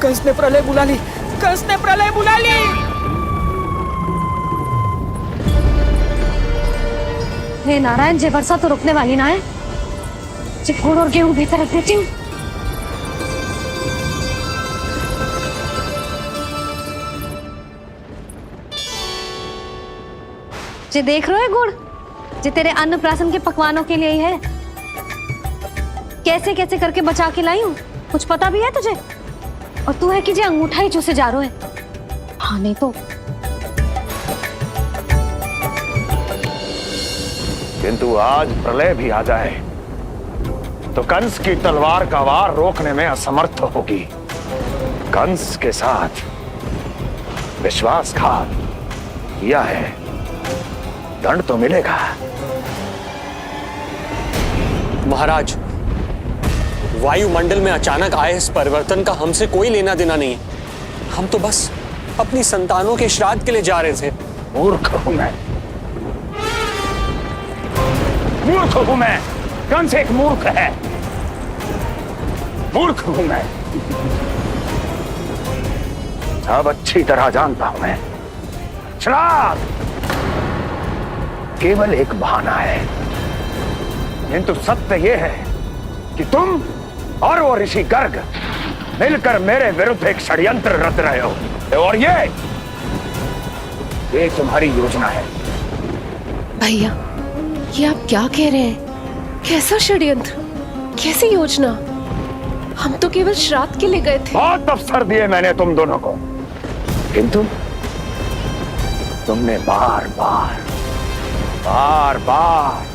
कंस ने प्रलय बुला ली, कंस ने प्रलय बुला ली। हे नारायण, जे वर्षा तो रुकने वाली ना है। जे गुड़ और गेहूं भीतर रख देती हूँ। जे देख रहे हो गुड़, जे तेरे अन्नप्राशन के पकवानों के लिए ही है। कैसे कैसे करके बचा के लाई हूँ, कुछ पता भी है तुझे? और तू है कि जे अंगूठा ही चूसे जा रहे है। हाँ नहीं तो। किंतु आज प्रलय भी आ जाए तो कंस की तलवार का वार रोकने में असमर्थ होगी। कंस के साथ विश्वासघात किया है, दंड तो मिलेगा। महाराज, वायुमंडल में अचानक आए इस परिवर्तन का हमसे कोई लेना देना नहीं है। हम तो बस अपनी संतानों के श्राद्ध के लिए जा रहे थे। मूर्ख हूं मैं, मूर्ख हूं मैं। कंस एक मूर्ख है, मूर्ख हूं मैं। अब अच्छी तरह जानता हूं मैं, श्राद्ध केवल एक बहाना है। किंतु सत्य यह है कि तुम और वो ऋषि गर्ग मिलकर मेरे विरुद्ध एक षड्यंत्र रच रहे हो, और ये तुम्हारी योजना है। भैया, ये आप क्या कह रहे हैं? कैसा षड्यंत्र, कैसी योजना? हम तो केवल श्राद्ध के लिए गए थे। बहुत अवसर दिए मैंने तुम दोनों को, किंतु तुमने बार बार बार बार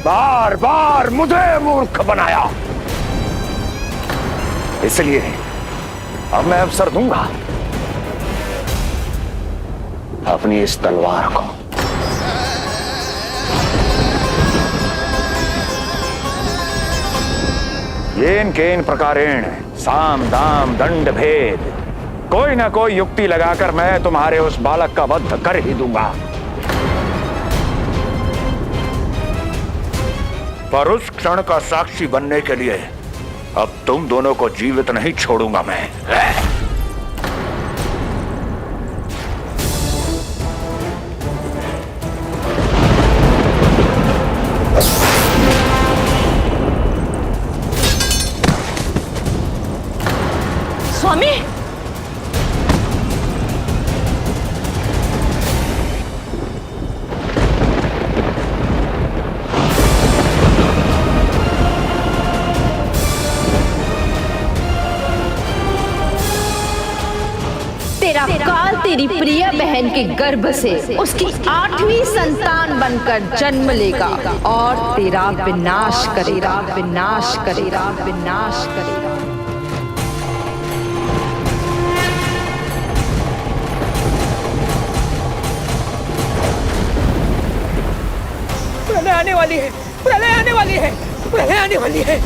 बार बार मुझे मूर्ख बनाया। इसलिए अब मैं अवसर दूंगा अपनी इस तलवार को। येन केन प्रकारेण साम दाम दंड भेद, कोई ना कोई युक्ति लगाकर मैं तुम्हारे उस बालक का वध कर ही दूंगा। पर उस क्षण का साक्षी बनने के लिए अब तुम दोनों को जीवित नहीं छोड़ूंगा मैं। तेरी प्रिय बहन के गर्भ से उसकी 8वीं संतान बनकर जन्म लेगा और तेरा विनाश करेगा, विनाश करेगा, विनाश करेगा। प्रलय आने वाली है, प्रलय आने वाली है, प्रलय आने वाली है।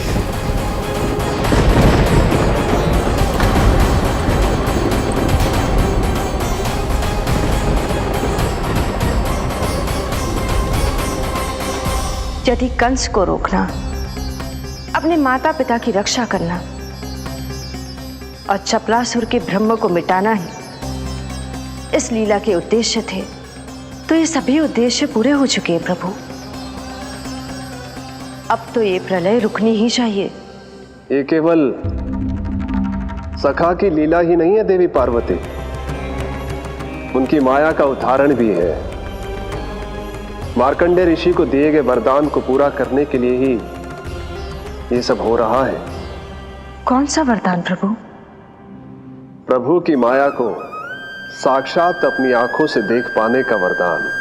यदि कंस को रोकना, अपने माता पिता की रक्षा करना और चपलासुर के ब्रह्म को मिटाना ही इस लीला के उद्देश्य थे, तो ये सभी उद्देश्य पूरे हो चुके हैं प्रभु। अब तो ये प्रलय रुकनी ही चाहिए। ये केवल सखा की लीला ही नहीं है देवी पार्वती, उनकी माया का उदाहरण भी है। मार्कंडेय ऋषि को दिए गए वरदान को पूरा करने के लिए ही ये सब हो रहा है। कौन सा वरदान प्रभु? प्रभु की माया को साक्षात अपनी आंखों से देख पाने का वरदान।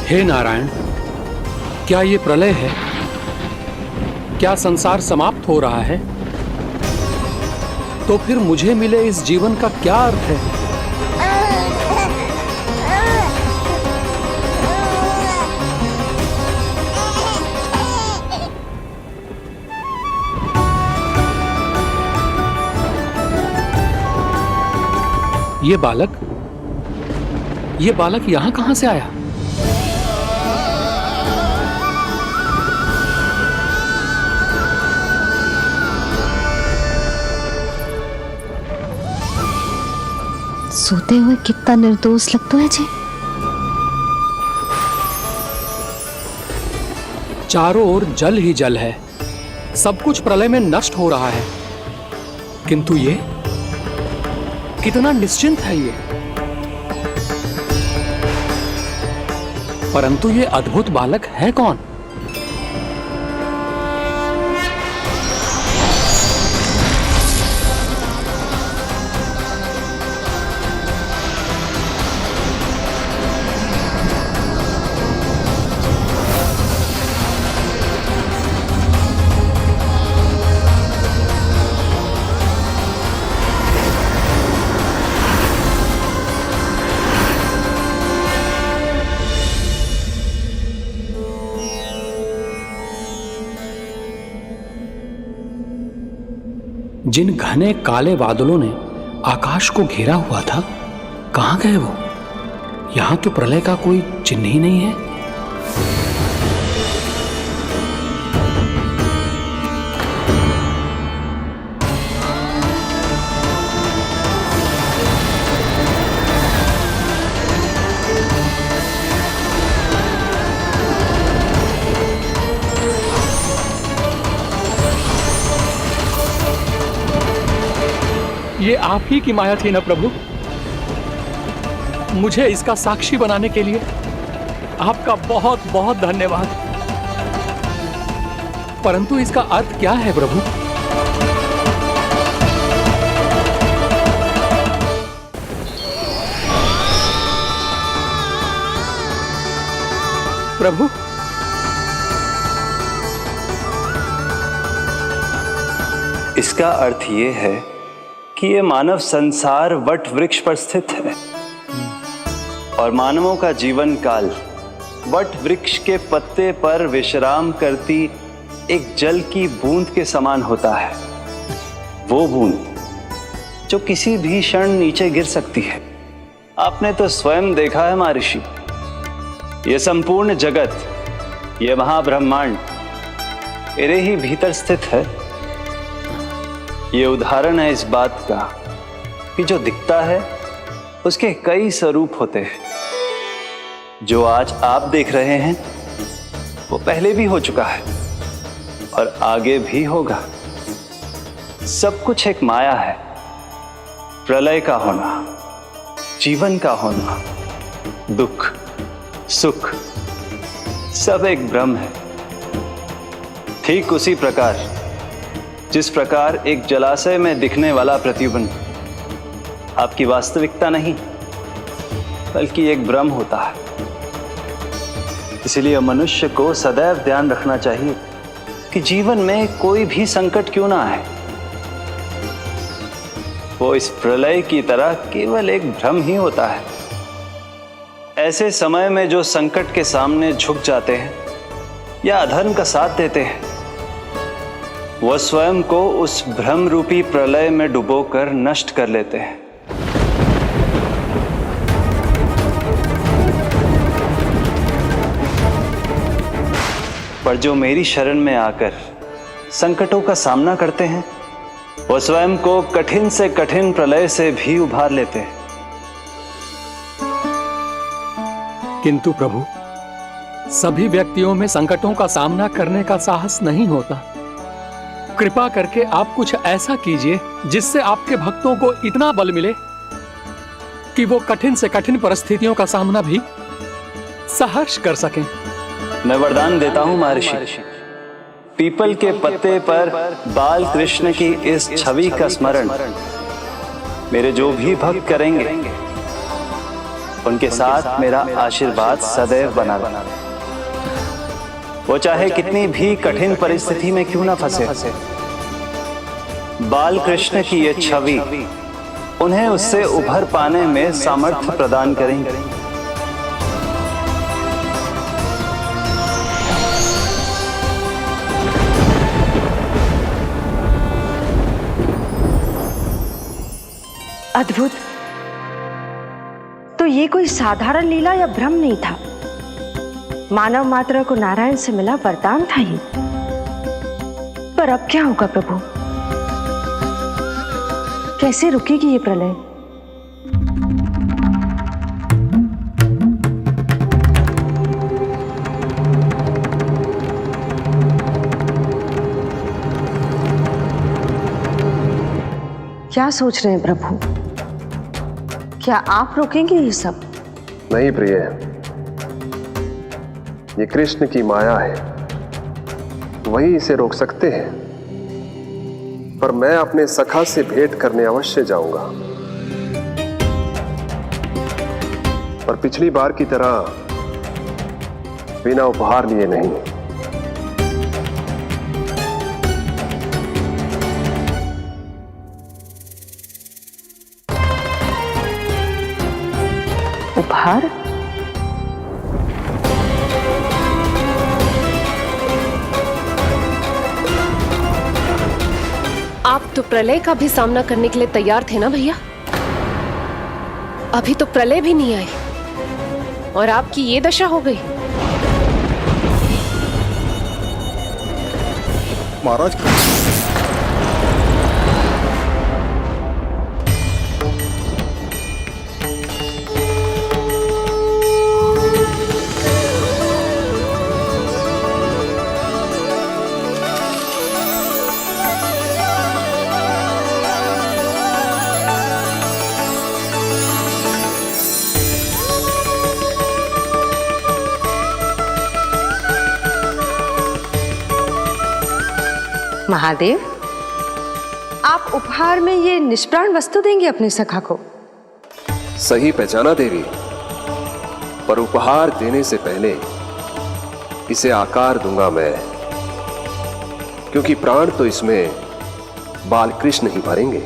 हे नारायण, क्या ये प्रलय है? क्या संसार समाप्त हो रहा है? तो फिर मुझे मिले इस जीवन का क्या अर्थ है? ये बालक यहां कहां से आया? सोते हुए कितना निर्दोष लगता है जी। चारों ओर जल ही जल है, सब कुछ प्रलय में नष्ट हो रहा है, किंतु ये कितना निश्चिंत है ये। परंतु ये अद्भुत बालक है कौन? जिन घने काले बादलों ने आकाश को घेरा हुआ था, कहां गए वो? यहां तो प्रलय का कोई चिन्ह ही नहीं है। ये आप ही की माया थी ना प्रभु? मुझे इसका साक्षी बनाने के लिए आपका बहुत बहुत धन्यवाद। परंतु इसका अर्थ क्या है प्रभु? प्रभु, इसका अर्थ ये है कि ये मानव संसार वट वृक्ष पर स्थित है और मानवों का जीवन काल वट वृक्ष के पत्ते पर विश्राम करती एक जल की बूंद के समान होता है। वो बूंद जो किसी भी क्षण नीचे गिर सकती है। आपने तो स्वयं देखा है महर्षि, ये संपूर्ण जगत, ये महाब्रह्मांड मेरे ही भीतर स्थित है। ये उदाहरण है इस बात का कि जो दिखता है उसके कई स्वरूप होते हैं। जो आज आप देख रहे हैं वो पहले भी हो चुका है और आगे भी होगा। सब कुछ एक माया है। प्रलय का होना, जीवन का होना, दुख सुख सब एक भ्रम है। ठीक उसी प्रकार जिस प्रकार एक जलाशय में दिखने वाला प्रतिबिंब आपकी वास्तविकता नहीं बल्कि एक भ्रम होता है। इसलिए मनुष्य को सदैव ध्यान रखना चाहिए कि जीवन में कोई भी संकट क्यों ना आए, वो इस प्रलय की तरह केवल एक भ्रम ही होता है। ऐसे समय में जो संकट के सामने झुक जाते हैं या अधर्म का साथ देते हैं, वह स्वयं को उस भ्रम रूपी प्रलय में डुबोकर नष्ट कर लेते हैं। पर जो मेरी शरण में आकर संकटों का सामना करते हैं, वह स्वयं को कठिन से कठिन प्रलय से भी उभार लेते हैं। किंतु प्रभु, सभी व्यक्तियों में संकटों का सामना करने का साहस नहीं होता। कृपा करके आप कुछ ऐसा कीजिए जिससे आपके भक्तों को इतना बल मिले कि वो कठिन से कठिन परिस्थितियों का सामना भी सहर्ष कर सकें। मैं वरदान देता हूं महर्षि, पीपल के पत्ते पर बाल कृष्ण की इस छवि का स्मरण मेरे जो भी भक्त करेंगे, उनके साथ मेरा आशीर्वाद सदैव बना रहे। वो चाहे कितनी भी कठिन परिस्थिति में क्यों ना फंसे, बाल कृष्ण की ये छवि उन्हें उससे उभर पाने में सामर्थ्य प्रदान करेंगे। अद्भुत। तो ये कोई साधारण लीला या भ्रम नहीं था, मानव मात्र को नारायण से मिला वरदान था ही। पर अब क्या होगा प्रभु? कैसे रुकेगी ये प्रलय? क्या सोच रहे हैं प्रभु? क्या आप रोकेंगे ये सब? नहीं प्रिय, ये कृष्ण की माया है, वही इसे रोक सकते हैं। पर मैं अपने सखा से भेंट करने अवश्य जाऊंगा, पर पिछली बार की तरह बिना उपहार लिए नहीं। उपहार? आप तो प्रलय का भी सामना करने के लिए तैयार थे ना भैया? अभी तो प्रलय भी नहीं आई और आपकी ये दशा हो गई। महाराज, महादेव, आप उपहार में ये निष्प्राण वस्तु देंगे अपने सखा को? सही पहचाना देवी, पर उपहार देने से पहले इसे आकार दूंगा मैं, क्योंकि प्राण तो इसमें बाल कृष्ण ही भरेंगे।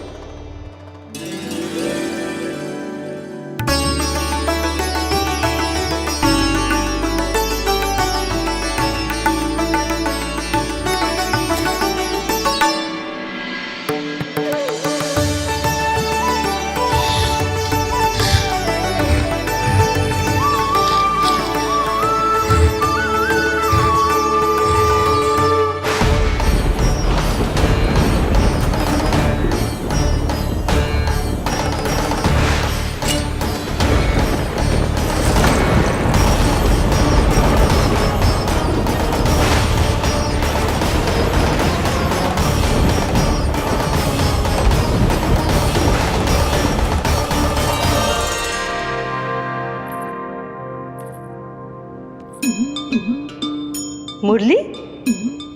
मुरली?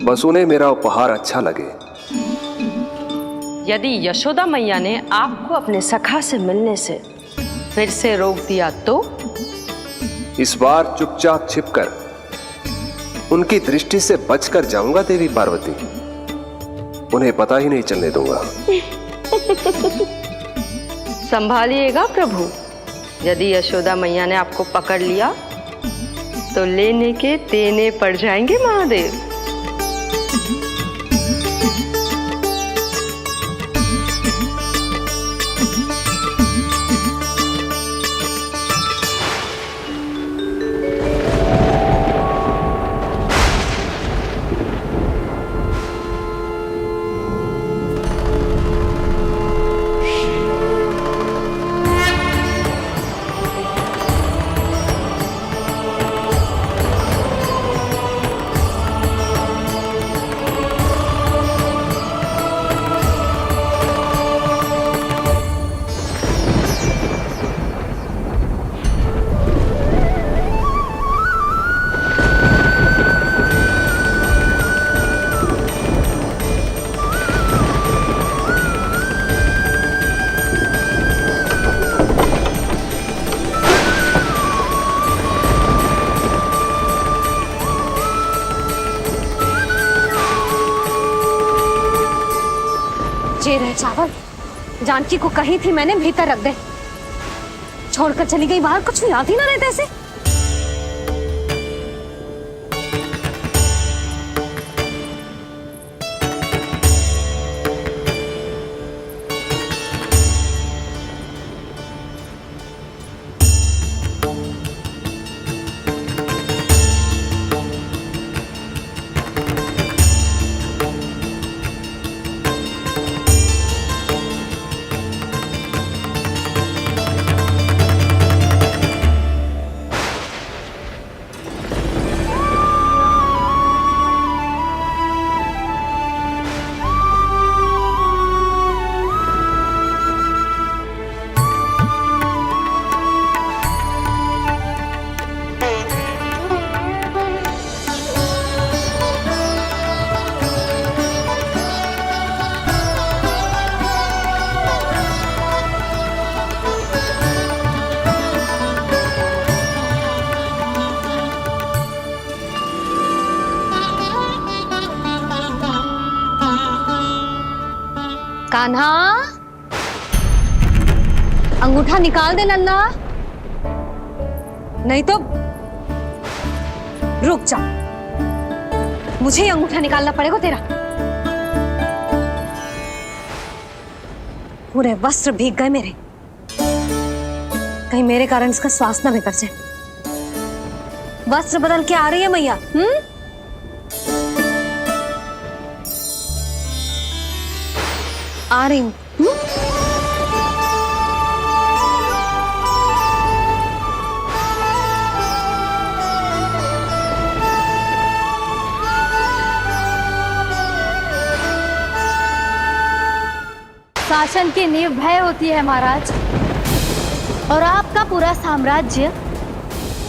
बस उन्हें मेरा उपहार अच्छा लगे। यदि यशोदा मैया ने आपको अपने सखा से मिलने से फिर से रोक दिया तो? इस बार चुपचाप छिपकर उनकी दृष्टि से बचकर जाऊंगा देवी पार्वती। उन्हें पता ही नहीं चलने दूंगा। संभालिएगा प्रभु, यदि यशोदा मैया ने आपको पकड़ लिया तो लेने के देने पड़ जाएंगे महादेव। ये रहे चावल, जानकी को कही थी मैंने भीतर रख दे। छोड़कर चली गई बाहर, कुछ याद ही ना रहते ऐसे। कान्हा, अंगूठा निकाल दे नन्ना, नहीं तो रुक जा, मुझे ही अंगूठा निकालना पड़ेगा तेरा। पूरे वस्त्र भीग गए मेरे, कहीं मेरे कारण इसका श्वास ना बिगड़ जाए। वस्त्र बदल के आ रही है मैया। आ रही हूँ। शासन की नींव भय होती है महाराज, और आपका पूरा साम्राज्य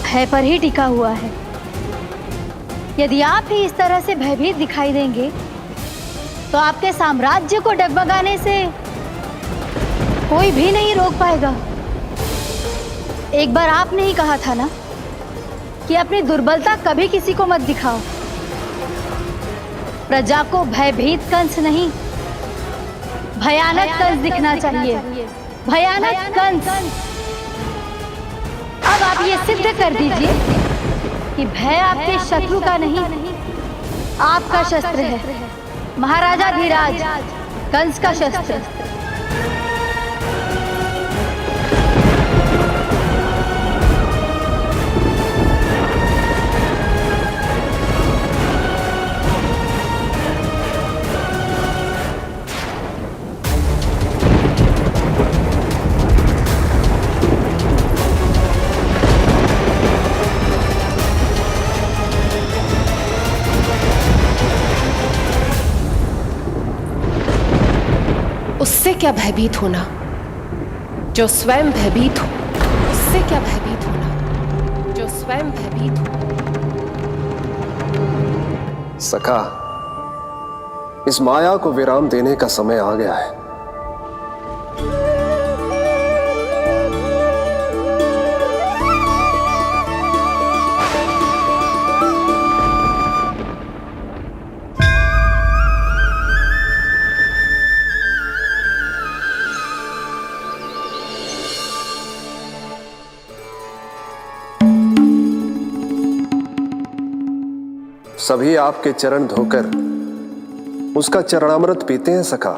भय पर ही टिका हुआ है। यदि आप ही इस तरह से भयभीत दिखाई देंगे तो आपके साम्राज्य को डगमगाने से कोई भी नहीं रोक पाएगा। एक बार आपने ही कहा था ना कि अपनी दुर्बलता कभी किसी को मत दिखाओ। प्रजा को भयभीत कंस नहीं, भयानक कंस दिखना चाहिए, भयानक कंस। अब आप ये सिद्ध कर दीजिए कि भय आपके शत्रु का नहीं, आपका शस्त्र है। महाराजा धीराज, कंस का शस्त्र। उससे क्या भयभीत होना, जो स्वयं भयभीत हो। उससे क्या भयभीत होना, जो स्वयं भयभीत हो। सखा, इस माया को विराम देने का समय आ गया है। सभी आपके चरण धोकर उसका चरणामृत पीते हैं सखा,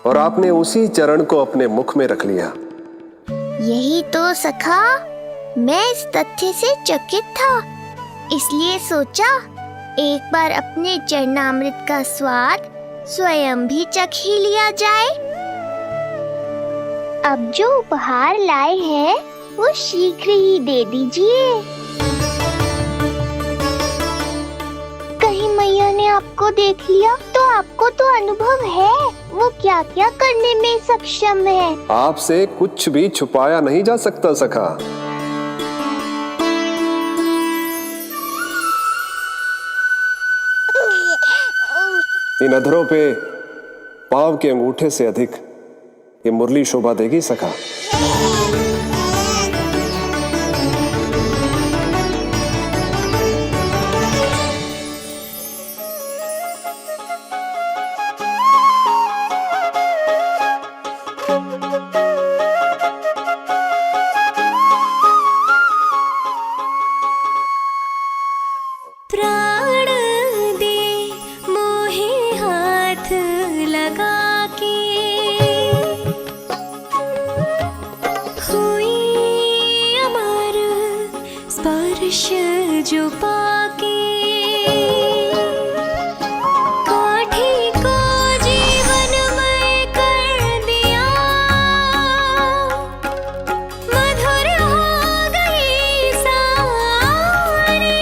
और आपने उसी चरण को अपने मुख में रख लिया। यही तो सखा, मैं इस तथ्य से चकित था, इसलिए सोचा एक बार अपने चरणामृत का स्वाद स्वयं भी चख ही लिया जाए। अब जो उपहार लाए हैं वो शीघ्र ही दे दीजिए। कहीं मैया ने आपको देख लिया तो आपको तो अनुभव है वो क्या क्या करने में सक्षम है। आपसे कुछ भी छुपाया नहीं जा सकता सखा। इन अधरों पे पांव के अंगूठे से अधिक ये मुरली शोभा देगी सखा। प्राण दे मोहे हाथ लगा के, हुई अमर स्पर्श जो पाके, काठी को जीवनमय कर दिया, मधुर हो गई सारी।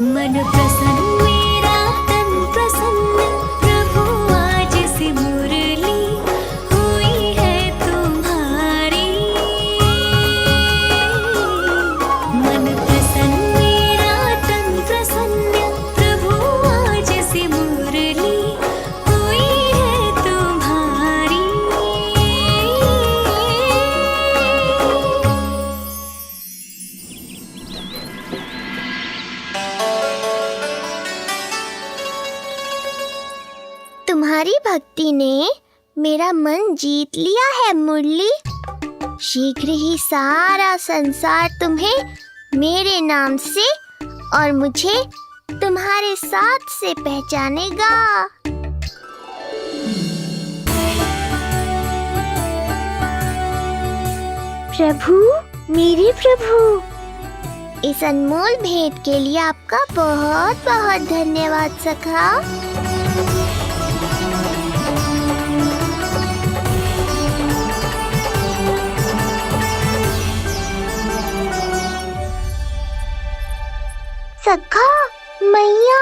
मन प्रसन्न मेरा तन प्रसन्न, प्रभु आज से मुरली हुई है तुम्हारी। मन प्रसन्न मेरा तन प्रसन्न, प्रभु आज से मुरली हुई है तुम्हारी। तुम्हारी भक्ति ने मेरा मन जीत लिया है मुरली। शीघ्र ही सारा संसार तुम्हें मेरे नाम से और मुझे तुम्हारे साथ से पहचानेगा। प्रभु, मेरे प्रभु, इस अनमोल भेंट के लिए आपका बहुत बहुत धन्यवाद सखा। सखा, मैया,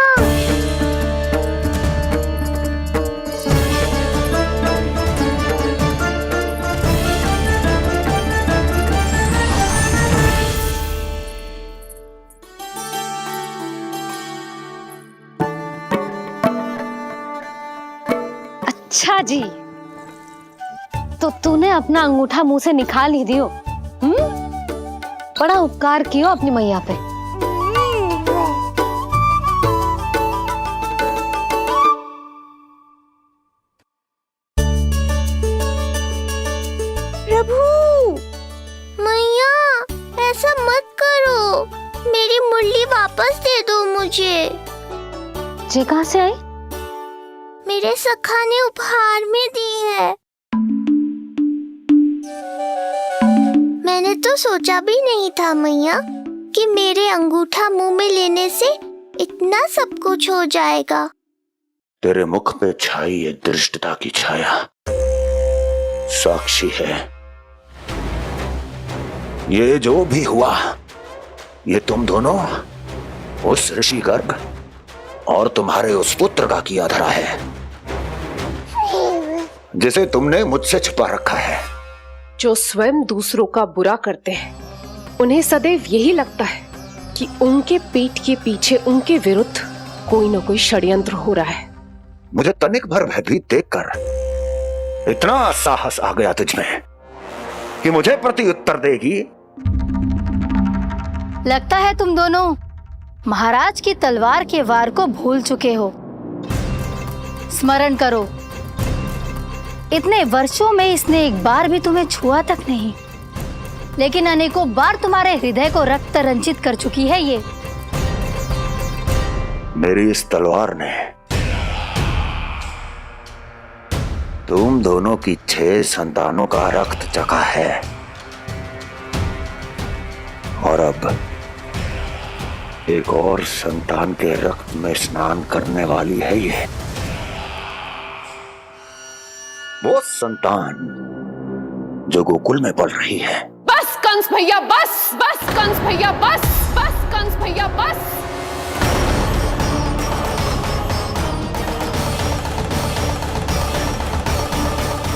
अच्छा जी, तो तूने अपना अंगूठा मुंह से निकाल ही दियो। बड़ा उपकार कियो अपनी मैया पे। प्रभु, मैया, ऐसा मत करो, मेरी मुरली वापस दे दो मुझे। ये कहाँ से आई? मेरे सखा ने उपहार में दी है। मैंने तो सोचा भी नहीं था मैया कि मेरे अंगूठा मुंह में लेने से इतना सब कुछ हो जाएगा। तेरे मुख पे छाई ये दृष्टता की छाया साक्षी है। ये जो भी हुआ, ये तुम दोनों, उस ऋषि गर्ग और तुम्हारे उस पुत्र का किया धरा है, जिसे तुमने मुझसे छुपा रखा है। जो स्वयं दूसरों का बुरा करते हैं, उन्हें सदैव यही लगता है कि उनके पीठ के पीछे उनके विरुद्ध कोई ना कोई षड्यंत्र हो रहा है। मुझे तनिक भर भयभीत देखकर इतना साहस आ गया तुझमें कि मुझे प्रति उत्तर देगी। लगता है तुम दोनों महाराज की तलवार के वार को भूल चुके हो। स्मरण करो, इतने वर्षों में इसने एक बार भी तुम्हें छुआ तक नहीं, लेकिन अनेकों बार तुम्हारे हृदय को रक्त रंजित कर चुकी है ये। मेरी इस तलवार ने तुम दोनों की 6 संतानों का रक्त चखा है और अब एक और संतान के रक्त में स्नान करने वाली है ये। वो संतान जो गोकुल में पल रही है। बस कंस भैया बस, बस कंस भैया बस, बस कंस भैया बस।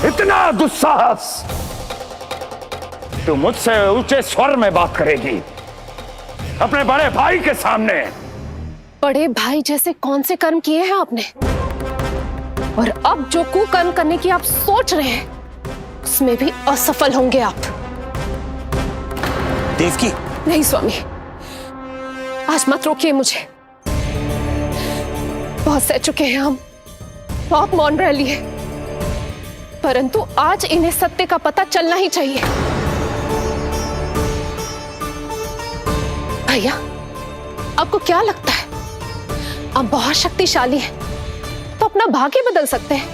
इतना दुस्साहस तू मुझसे ऊंचे स्वर में बात करेगी अपने बड़े भाई के सामने? बड़े भाई जैसे कौन से कर्म किए हैं आपने? और अब जो कुकर्म करने की आप सोच रहे हैं उसमें भी असफल होंगे आप। देवकी। नहीं स्वामी, आज मत रोकिए मुझे। बहुत सह चुके हैं हम, बहुत मौन रह लिए, परंतु आज इन्हें सत्य का पता चलना ही चाहिए। भैया, आपको क्या लगता है आप बहुत शक्तिशाली हैं तो अपना भाग्य बदल सकते हैं?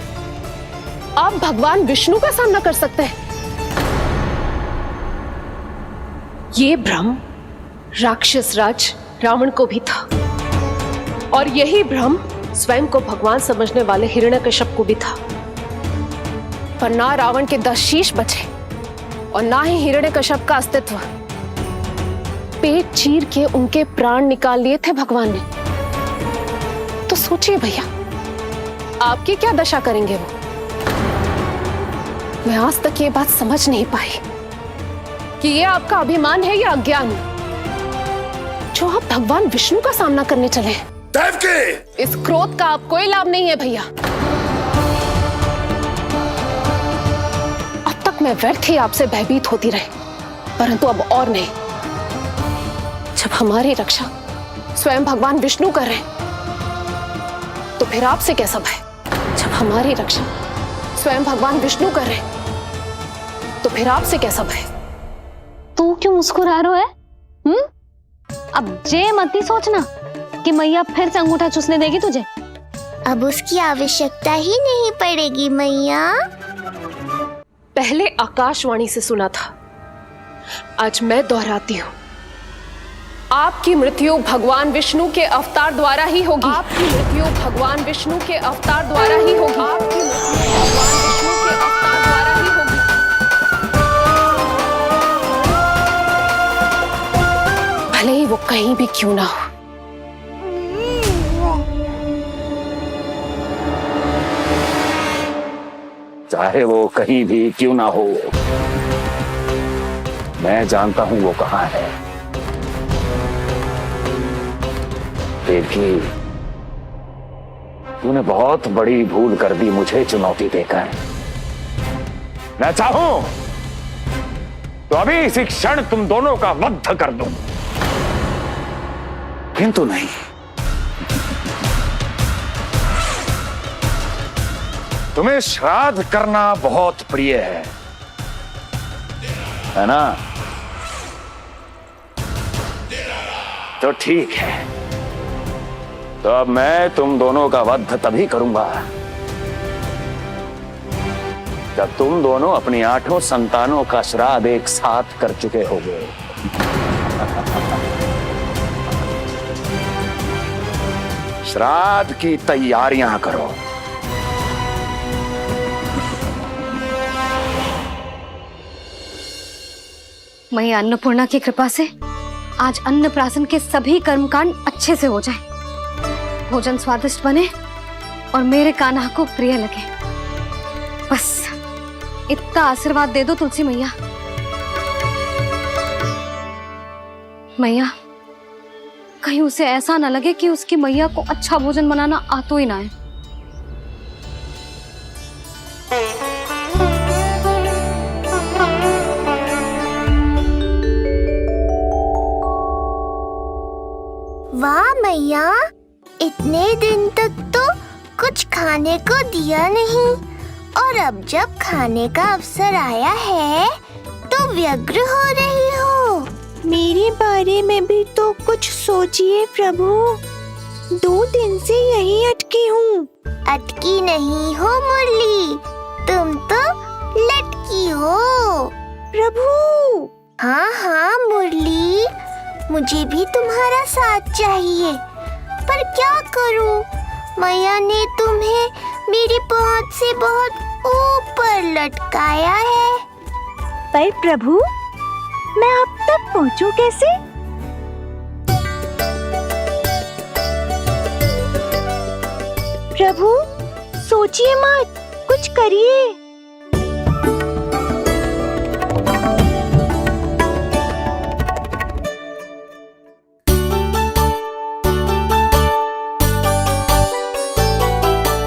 आप भगवान विष्णु का सामना कर सकते हैं। ये भ्रम राक्षस राज रावण को भी था और यही भ्रम स्वयं को भगवान समझने वाले हिरण्यकश्यप को भी था। पर ना रावण के 10 शीश बचे और ना ही हिरण्यकश्यप का अस्तित्व। पेट चीर के उनके प्राण निकाल लिए थे भगवान ने। तो सोचिए भैया, आपकी क्या दशा करेंगे वो? मैं आज तक ये बात समझ नहीं पाई कि ये आपका अभिमान है या अज्ञान, जो आप भगवान विष्णु का सामना करने चले हैं। देवकी! इस क्रोध का आप कोई लाभ नहीं है भैया। अब तक मैं व्यर्थ ही आपसे भयभीत होती रही, परंतु अब और नहीं। जब हमारी रक्षा स्वयं भगवान विष्णु कर रहे हैं तो फिर आपसे कैसा भय? जब हमारी रक्षा स्वयं भगवान विष्णु कर रहे हैं तो फिर आपसे कैसा भय? तू क्यों मुस्कुरा रहा है? अब जे मत ही सोचना कि मैया फिर से अंगूठा चूसने देगी तुझे। अब उसकी आवश्यकता ही नहीं पड़ेगी मैया। पहले आकाशवाणी से सुना था, आज मैं दोहराती हूँ। आपकी मृत्यु भगवान विष्णु के अवतार द्वारा ही होगी। आपकी मृत्यु भगवान विष्णु के अवतार द्वारा ही होगी। आपकी मृत्यु भगवान विष्णु के अवतार द्वारा ही होगी। भले ही वो कहीं भी क्यों ना हो। चाहे वो कहीं भी क्यों ना हो, मैं जानता हूं वो कहां है। देखिए, तूने बहुत बड़ी भूल कर दी मुझे चुनौती देकर। मैं चाहूं तो अभी इसी क्षण तुम दोनों का वध कर दूं, किंतु नहीं। तुम्हें श्राद्ध करना बहुत प्रिय है ना? तो ठीक है, तो अब मैं तुम दोनों का वध तभी करूंगा जब तुम दोनों अपनी 8 संतानों का श्राद्ध एक साथ कर चुके होगे। श्राद्ध की तैयारियां करो। मैया अन्नपूर्णा की कृपा से आज अन्नप्राशन के सभी कर्मकांड अच्छे से हो जाए, भोजन स्वादिष्ट बने और मेरे कान्हा को प्रिय लगे। बस इतना आशीर्वाद दे दो तुलसी मैया। मैया, कहीं उसे ऐसा ना लगे कि उसकी मैया को अच्छा भोजन बनाना आतो ही ना है। वाह मैया, इतने दिन तक तो कुछ खाने को दिया नहीं, और अब जब खाने का अवसर आया है तो व्यग्र हो रही हो। मेरे बारे में भी तो कुछ सोचिए प्रभु, 2 दिन से यहीं अटकी हूँ। अटकी नहीं हो मुरली, तुम तो लटकी हो। प्रभु। हाँ हाँ मुरली, मुझे भी तुम्हारा साथ चाहिए, पर क्या करूं? मैया ने तुम्हें मेरी पहुंच से बहुत ऊपर लटकाया है। पर प्रभु, मैं अब तक पहुंचूं कैसे? प्रभु, सोचिए मत, कुछ करिए।